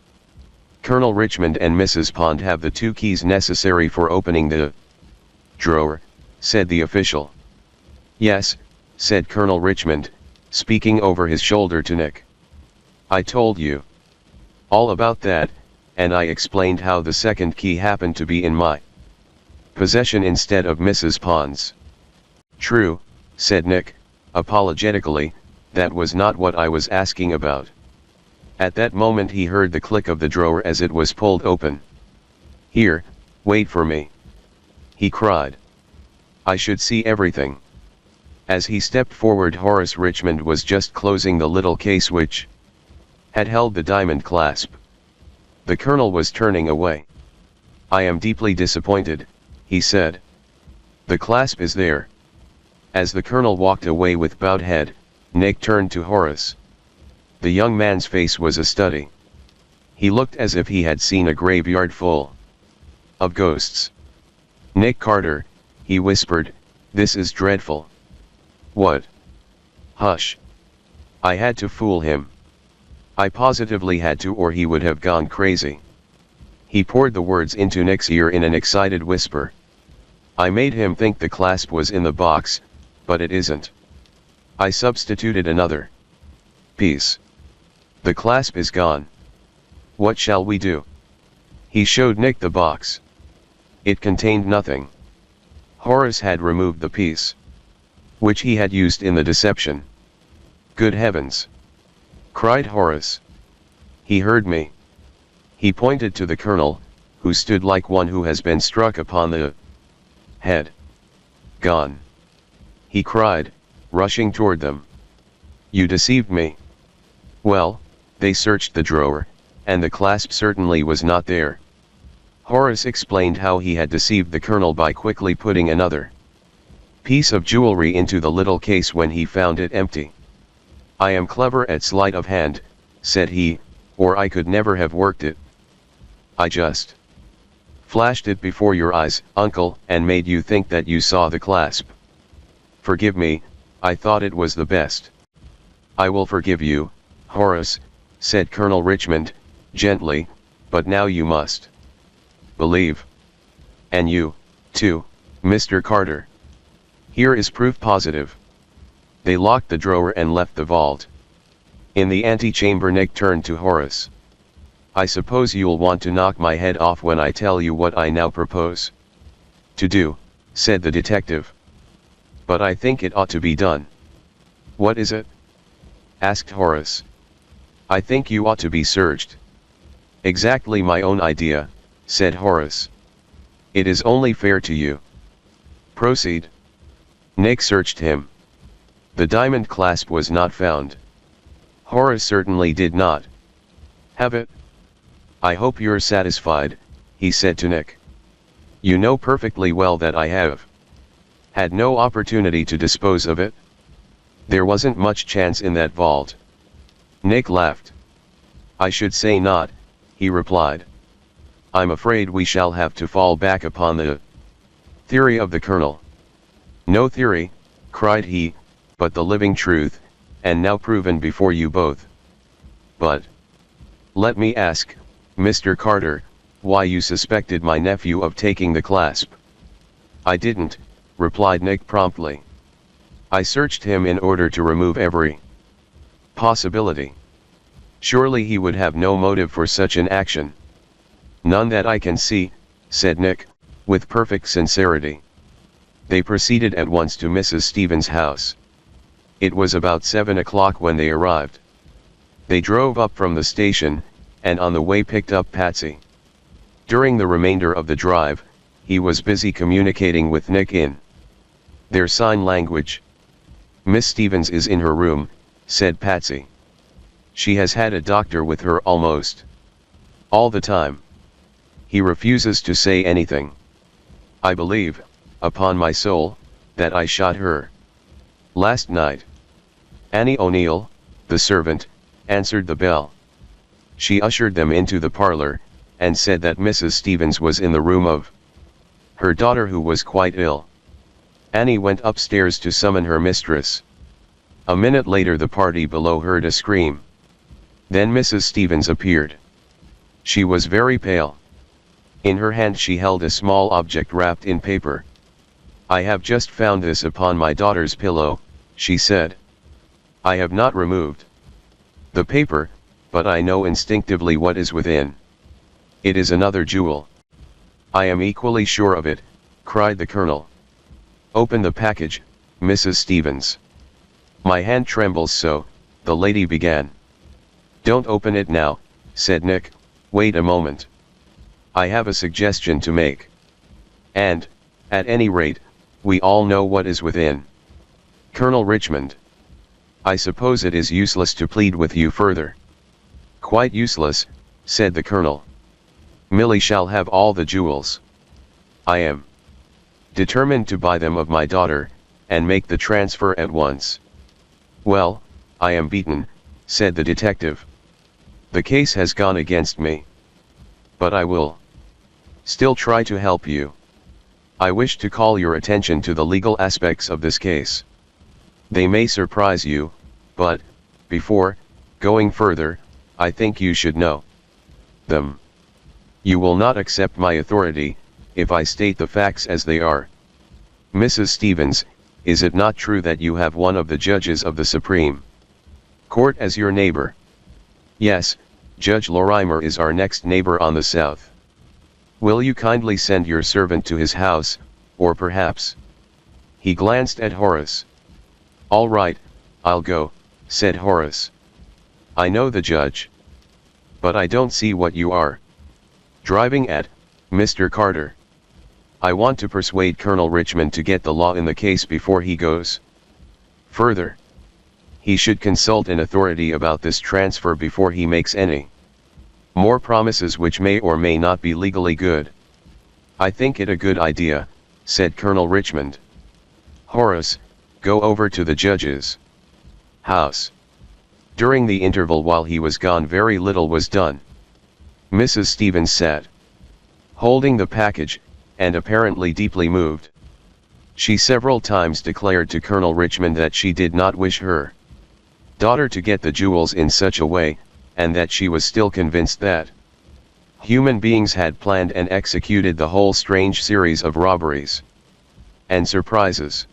Colonel Richmond and Mrs. Pond have the 2 keys necessary for opening the drawer, said the official. Yes, said Colonel Richmond, speaking over his shoulder to Nick. I told you all about that, and I explained how the second key happened to be in my possession instead of Mrs. Pond's. True, said Nick, apologetically, that was not what I was asking about. At that moment he heard the click of the drawer as it was pulled open. Here, wait for me, he cried. I should see everything. As he stepped forward, Horace Richmond was just closing the little case which had held the diamond clasp. The colonel was turning away. I am deeply disappointed, he said. The clasp is there. As the colonel walked away with bowed head, Nick turned to Horace. The young man's face was a study. He looked as if he had seen a graveyard full of ghosts. Nick Carter, he whispered, this is dreadful. What? Hush. I had to fool him. I positively had to, or he would have gone crazy. He poured the words into Nick's ear in an excited whisper. I made him think the clasp was in the box, but it isn't. I substituted another piece. The clasp is gone. What shall we do? He showed Nick the box. It contained nothing. Horace had removed the piece which he had used in the deception. Good heavens! Cried Horace. He heard me. He pointed to the colonel, who stood like one who has been struck upon the head. Gone! He cried, rushing toward them. You deceived me. Well, they searched the drawer, and the clasp certainly was not there. Horace explained how he had deceived the colonel by quickly putting another piece of jewelry into the little case when he found it empty. I am clever at sleight of hand, said he, or I could never have worked it. I just flashed it before your eyes, uncle, and made you think that you saw the clasp. Forgive me, I thought it was the best. I will forgive you, Horace, said Colonel Richmond, gently, but now you must believe. And you, too, Mr. Carter. Here is proof positive. They locked the drawer and left the vault. In the antechamber, Nick turned to Horace. I suppose you'll want to knock my head off when I tell you what I now propose to do, said the detective. But I think it ought to be done. What is it? Asked Horace. I think you ought to be searched. Exactly my own idea, said Horace. It is only fair to you. Proceed. Nick searched him. The diamond clasp was not found. Horace certainly did not have it. I hope you're satisfied, he said to Nick. You know perfectly well that I have had no opportunity to dispose of it. There wasn't much chance in that vault. Nick laughed. I should say not, he replied. I'm afraid we shall have to fall back upon the theory of the Colonel. No theory, cried he, but the living truth, and now proven before you both. But let me ask, Mr. Carter, why you suspected my nephew of taking the clasp? I didn't, replied Nick promptly. I searched him in order to remove every possibility. Surely he would have no motive for such an action. None that I can see, said Nick, with perfect sincerity. They proceeded at once to Mrs. Stevens' house. It was about 7 o'clock when they arrived. They drove up from the station, and on the way picked up Patsy. During the remainder of the drive, he was busy communicating with Nick in their sign language. Miss Stevens is in her room, said Patsy. She has had a doctor with her almost all the time. He refuses to say anything. I believe, upon my soul, that I shot her last night. Annie O'Neill, the servant, answered the bell. She ushered them into the parlor, and said that Mrs. Stevens was in the room of her daughter who was quite ill. Annie went upstairs to summon her mistress. A minute later the party below heard a scream. Then Mrs. Stevens appeared. She was very pale. In her hand she held a small object wrapped in paper. I have just found this upon my daughter's pillow, she said. I have not removed the paper, but I know instinctively what is within. It is another jewel. I am equally sure of it, cried the Colonel. Open the package, Mrs. Stevens. My hand trembles so, the lady began. Don't open it now, said Nick, wait a moment. I have a suggestion to make. And, at any rate, we all know what is within. Colonel Richmond. I suppose it is useless to plead with you further. Quite useless, said the Colonel. Millie shall have all the jewels. I am determined to buy them of my daughter, and make the transfer at once. Well, I am beaten, said the detective. The case has gone against me. But I will still try to help you. I wish to call your attention to the legal aspects of this case. They may surprise you, but, before going further, I think you should know them. You will not accept my authority, if I state the facts as they are. Mrs. Stevens, is it not true that you have one of the judges of the Supreme Court as your neighbor? Yes, Judge Lorimer is our next neighbor on the south. Will you kindly send your servant to his house, or perhaps? He glanced at Horace. All right, I'll go, said Horace. I know the judge. But I don't see what you are driving at, Mr. Carter. I want to persuade Colonel Richmond to get the law in the case before he goes further. He should consult an authority about this transfer before he makes any more promises which may or may not be legally good. I think it a good idea, said Colonel Richmond. Horace, go over to the judge's house. During the interval while he was gone very little was done. Mrs. Stevens sat holding the package, and apparently deeply moved. She several times declared to Colonel Richmond that she did not wish her daughter to get the jewels in such a way, and that she was still convinced that human beings had planned and executed the whole strange series of robberies and surprises.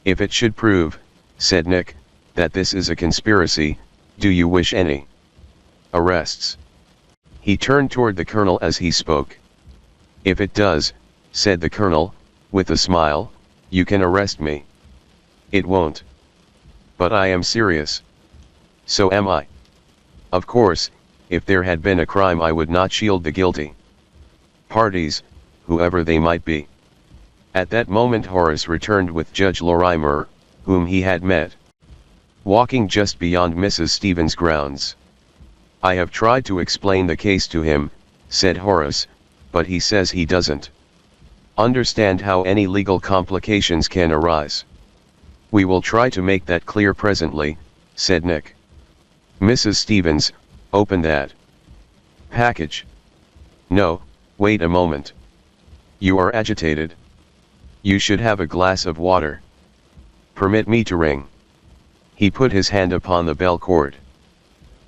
If it should prove, said Nick, that this is a conspiracy, do you wish any arrests? He turned toward the Colonel as he spoke. If it does, said the Colonel, with a smile, you can arrest me. It won't. But I am serious. So am I. Of course, if there had been a crime I would not shield the guilty parties, whoever they might be. At that moment Horace returned with Judge Lorimer, whom he had met walking just beyond Mrs. Stevens' grounds. I have tried to explain the case to him, said Horace, but he says he doesn't understand how any legal complications can arise. We will try to make that clear presently, said Nick. Mrs. Stevens, open that package. No, wait a moment. You are agitated. You should have a glass of water. Permit me to ring. He put his hand upon the bell cord.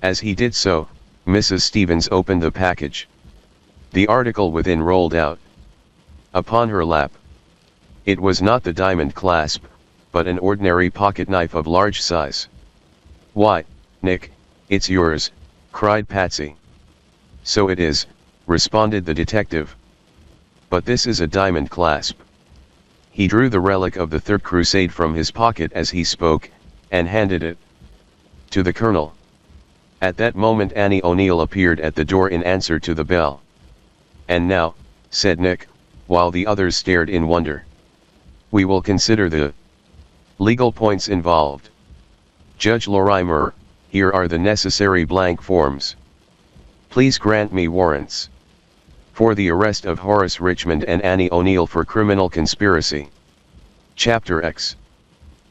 As he did so, Mrs. Stevens opened the package. The article within rolled out upon her lap. It was not the diamond clasp, but an ordinary pocket knife of large size. Why, Nick, it's yours, cried Patsy. So it is, responded the detective. But this is a diamond clasp. He drew the relic of the Third Crusade from his pocket as he spoke, and handed it to the colonel. At that moment Annie O'Neill appeared at the door in answer to the bell. And now, said Nick, while the others stared in wonder, we will consider the legal points involved. Judge Lorimer, here are the necessary blank forms. Please grant me warrants for the arrest of Horace Richmond and Annie O'Neill for criminal conspiracy. Chapter X.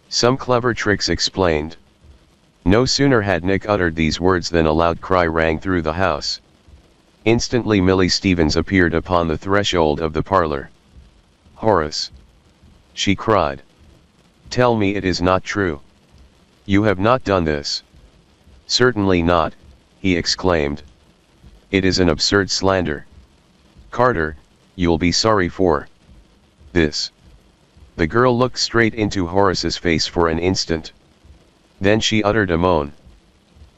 Some clever tricks explained. No sooner had Nick uttered these words than a loud cry rang through the house. Instantly Millie Stevens appeared upon the threshold of the parlor. Horace, she cried. Tell me it is not true. You have not done this. Certainly not, he exclaimed. It is an absurd slander. Carter, you'll be sorry for this. The girl looked straight into Horace's face for an instant. Then she uttered a moan.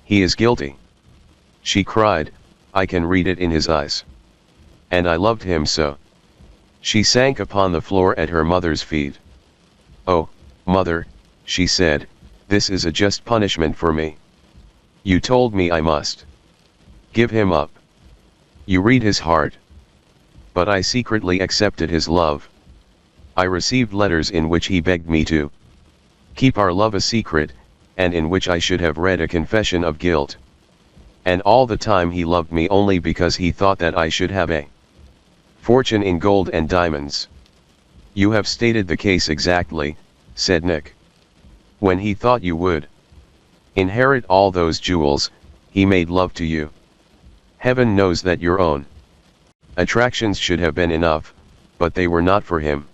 He is guilty, she cried, I can read it in his eyes. And I loved him so. She sank upon the floor at her mother's feet. Oh, mother, she said, this is a just punishment for me. You told me I must give him up. You read his heart. But I secretly accepted his love. I received letters in which he begged me to keep our love a secret, and in which I should have read a confession of guilt. And all the time he loved me only because he thought that I should have a fortune in gold and diamonds. You have stated the case exactly, said Nick. When he thought you would inherit all those jewels, he made love to you. Heaven knows that your own attractions should have been enough, but they were not for him.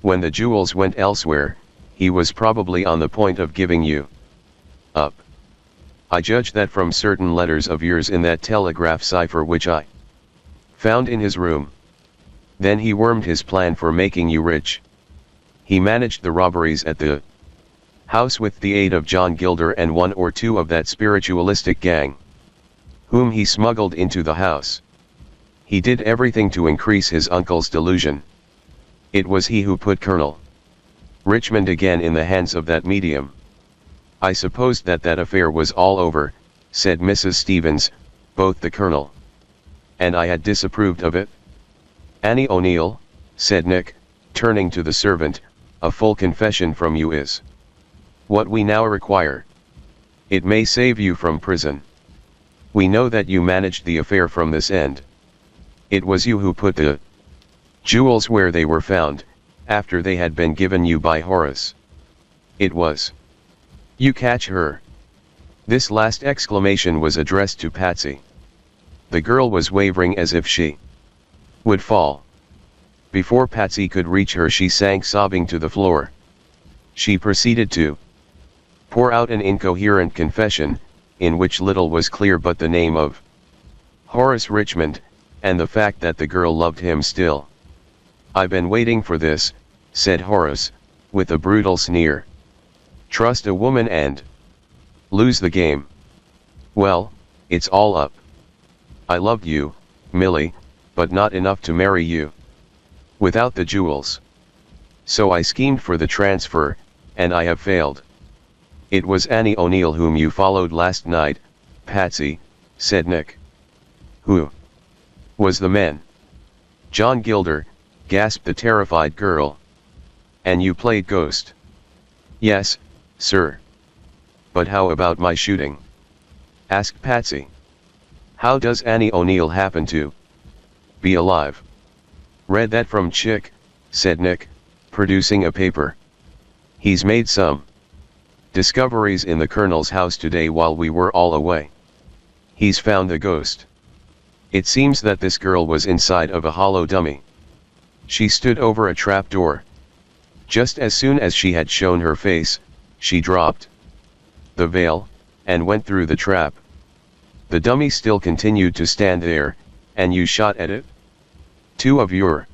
When the jewels went elsewhere, he was probably on the point of giving you up. I judge that from certain letters of yours in that telegraph cipher which I found in his room. Then he wormed his plan for making you rich. He managed the robberies at the house with the aid of John Gilder and one or two of that spiritualistic gang, whom he smuggled into the house. He did everything to increase his uncle's delusion. It was he who put Colonel Richmond again in the hands of that medium. I supposed that that affair was all over, said Mrs. Stevens, both the Colonel and I had disapproved of it. Annie O'Neill, said Nick, turning to the servant, a full confession from you is what we now require. It may save you from prison. We know that you managed the affair from this end. It was you who put the jewels where they were found, after they had been given you by Horace. It was you catch her. This last exclamation was addressed to Patsy. The girl was wavering as if she would fall. Before Patsy could reach her, she sank sobbing to the floor. She proceeded to pour out an incoherent confession, in which little was clear but the name of Horace Richmond, and the fact that the girl loved him still. I've been waiting for this, said Horace, with a brutal sneer. Trust a woman and lose the game. Well, it's all up. I loved you, Millie, but not enough to marry you without the jewels. So I schemed for the transfer, and I have failed. It was Annie O'Neill whom you followed last night, Patsy, said Nick. Who was the man? John Gilder, gasped the terrified girl. And you played ghost? Yes, sir. But how about my shooting? Asked Patsy. How does Annie O'Neill happen to be alive? Read that from Chick, said Nick, producing a paper. He's made some discoveries in the Colonel's house today while we were all away. He's found the ghost. It seems that this girl was inside of a hollow dummy. She stood over a trap door. Just as soon as she had shown her face, she dropped the veil, and went through the trap. The dummy still continued to stand there, and you shot at it? 2 of your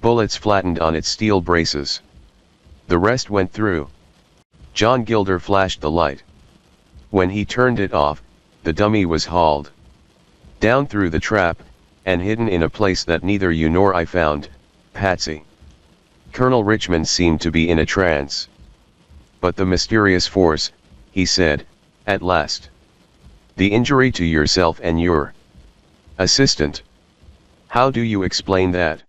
bullets flattened on its steel braces. The rest went through. John Gilder flashed the light. When he turned it off, the dummy was hauled down through the trap, and hidden in a place that neither you nor I found, Patsy. Colonel Richmond seemed to be in a trance. But the mysterious force, he said, at last. The injury to yourself and your assistant. How do you explain that?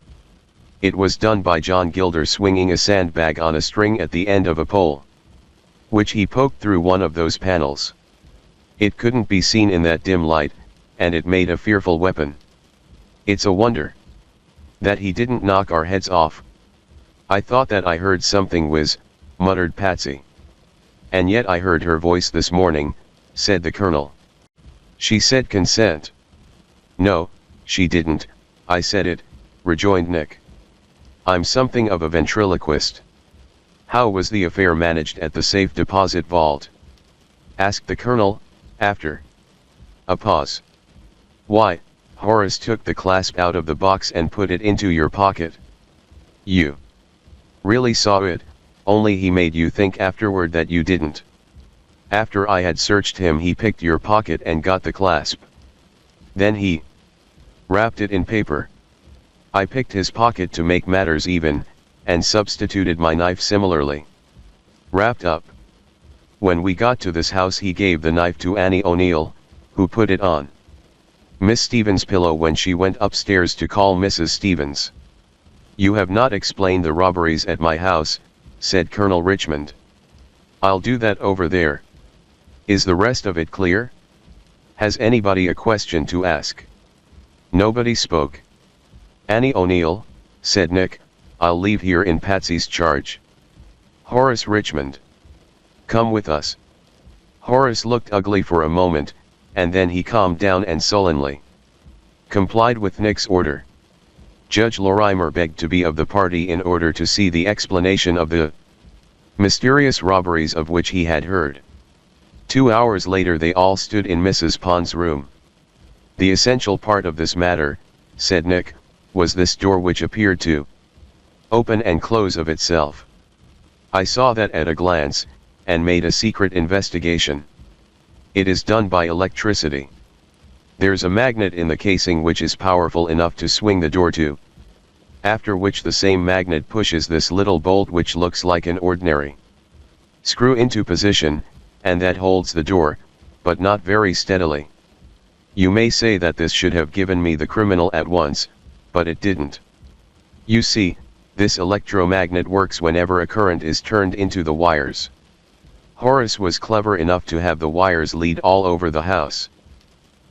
It was done by John Gilder swinging a sandbag on a string at the end of a pole, which he poked through one of those panels. It couldn't be seen in that dim light, and it made a fearful weapon. It's a wonder that he didn't knock our heads off. I thought that I heard something whiz, muttered Patsy. And yet I heard her voice this morning, said the Colonel. She said consent. No, she didn't, I said it, rejoined Nick. I'm something of a ventriloquist. How was the affair managed at the safe deposit vault? Asked the Colonel, after a pause. Why, Horace took the clasp out of the box and put it into your pocket. You really saw it, only he made you think afterward that you didn't. After I had searched him, he picked your pocket and got the clasp. Then he wrapped it in paper. I picked his pocket to make matters even, and substituted my knife similarly wrapped up. When we got to this house, he gave the knife to Annie O'Neill, who put it on Miss Stevens' pillow when she went upstairs to call Mrs. Stevens. You have not explained the robberies at my house, said Colonel Richmond. I'll do that over there. Is the rest of it clear? Has anybody a question to ask? Nobody spoke. Annie O'Neill, said Nick, I'll leave here in Patsy's charge. Horace Richmond. Come with us. Horace looked ugly for a moment, and then he calmed down and sullenly complied with Nick's order. Judge Lorimer begged to be of the party in order to see the explanation of the mysterious robberies of which he had heard. 2 hours later they all stood in Mrs. Pond's room. The essential part of this matter, said Nick, was this door which appeared to open and close of itself. I saw that at a glance, and made a secret investigation. It is done by electricity. There's a magnet in the casing which is powerful enough to swing the door to, after which the same magnet pushes this little bolt which looks like an ordinary screw into position, and that holds the door, but not very steadily. You may say that this should have given me the criminal at once, but it didn't. You see, this electromagnet works whenever a current is turned into the wires. Horace was clever enough to have the wires lead all over the house.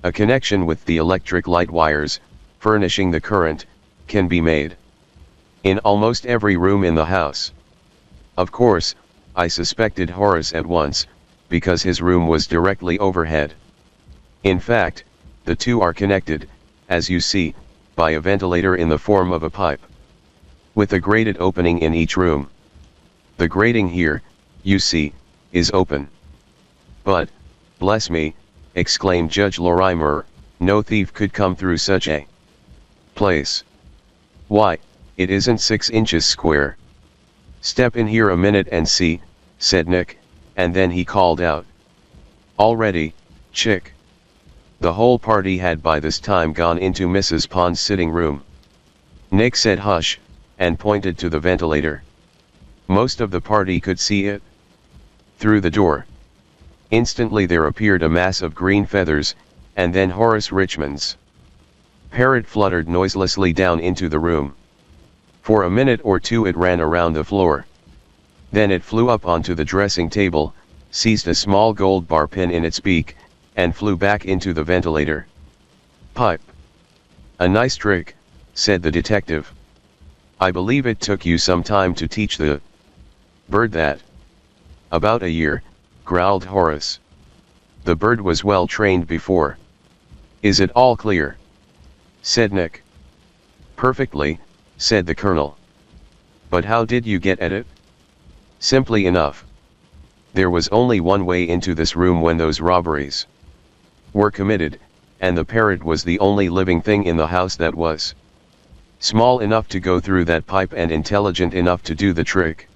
A connection with the electric light wires, furnishing the current, can be made in almost every room in the house. Of course, I suspected Horace at once, because his room was directly overhead. In fact, the two are connected, as you see, by a ventilator in the form of a pipe, with a grated opening in each room. The grating here, you see, is open. But, bless me, exclaimed Judge Lorimer, no thief could come through such a place. Why, it isn't 6 inches square. Step in here a minute and see, said Nick, and then he called out. All ready, chick. The whole party had by this time gone into Mrs. Pond's sitting room. Nick said hush, and pointed to the ventilator. Most of the party could see it through the door. Instantly there appeared a mass of green feathers, and then Horace Richmond's parrot fluttered noiselessly down into the room. For a minute or two it ran around the floor. Then it flew up onto the dressing table, seized a small gold bar pin in its beak, and flew back into the ventilator pipe. A nice trick, said the detective. I believe it took you some time to teach the bird that. About a year, growled Horace. The bird was well trained before. Is it all clear? Said Nick. Perfectly, said the Colonel. But how did you get at it? Simply enough. There was only one way into this room when those robberies were committed, and the parrot was the only living thing in the house that was small enough to go through that pipe and intelligent enough to do the trick.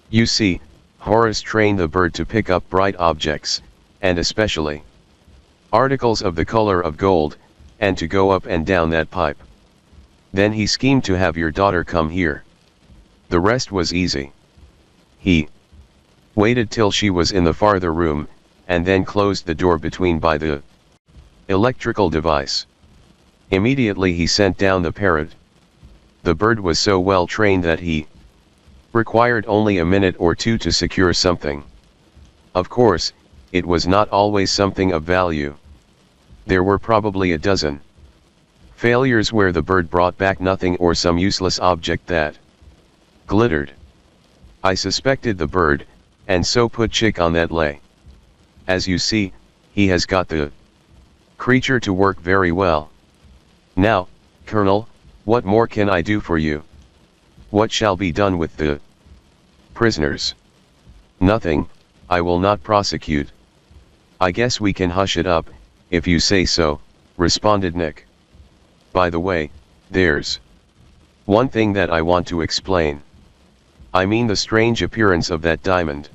You see, Horace trained the bird to pick up bright objects, and especially articles of the color of gold, and to go up and down that pipe. Then he schemed to have your daughter come here. The rest was easy. He waited till she was in the farther room, and then closed the door between by the electrical device. Immediately he sent down the parrot. The bird was so well trained that he required only a minute or two to secure something. Of course, it was not always something of value. There were probably a dozen failures where the bird brought back nothing or some useless object that glittered. I suspected the bird, and so put Chick on that lay. As you see, he has got the creature to work very well. Now, Colonel, what more can I do for you? What shall be done with the prisoners? Nothing, I will not prosecute. I guess we can hush it up, if you say so, responded Nick. By the way, there's one thing that I want to explain. I mean the strange appearance of that diamond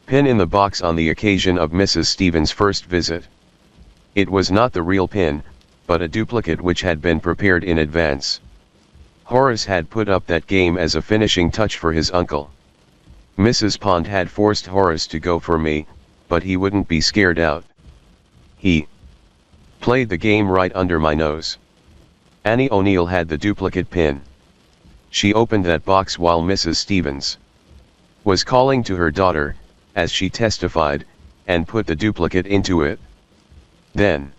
pin in the box on the occasion of Mrs. Stevens' first visit. It was not the real pin, but a duplicate which had been prepared in advance. Horace had put up that game as a finishing touch for his uncle. Mrs. Pond had forced Horace to go for me, but he wouldn't be scared out. He played the game right under my nose. Annie O'Neill had the duplicate pin. She opened that box while Mrs. Stevens was calling to her daughter, as she testified, and put the duplicate into it. Then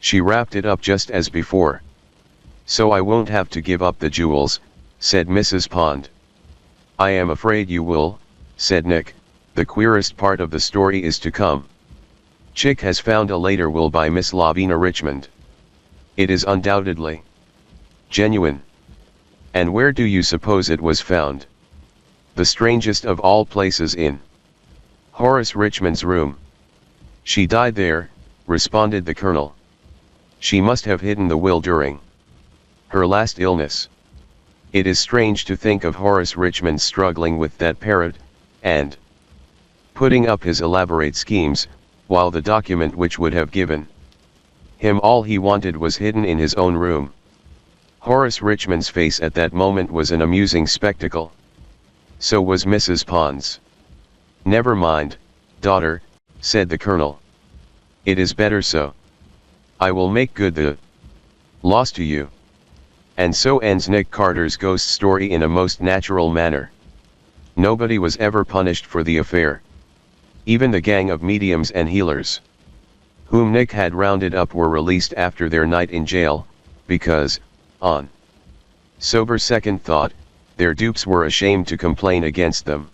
she wrapped it up just as before. So I won't have to give up the jewels, said Mrs. Pond. I am afraid you will, said Nick. The queerest part of the story is to come. Chick has found a later will by Miss Lavina Richmond. It is undoubtedly genuine. And where do you suppose it was found? The strangest of all places, in Horace Richmond's room. She died there, responded the Colonel. She must have hidden the will during her last illness. It is strange to think of Horace Richmond struggling with that parrot, and putting up his elaborate schemes, while the document which would have given him all he wanted was hidden in his own room. Horace Richmond's face at that moment was an amusing spectacle. So was Mrs. Pond's. Never mind, daughter, said the Colonel. It is better so. I will make good the loss to you. And so ends Nick Carter's ghost story in a most natural manner. Nobody was ever punished for the affair. Even the gang of mediums and healers whom Nick had rounded up were released after their night in jail, because, on sober second thought, their dupes were ashamed to complain against them.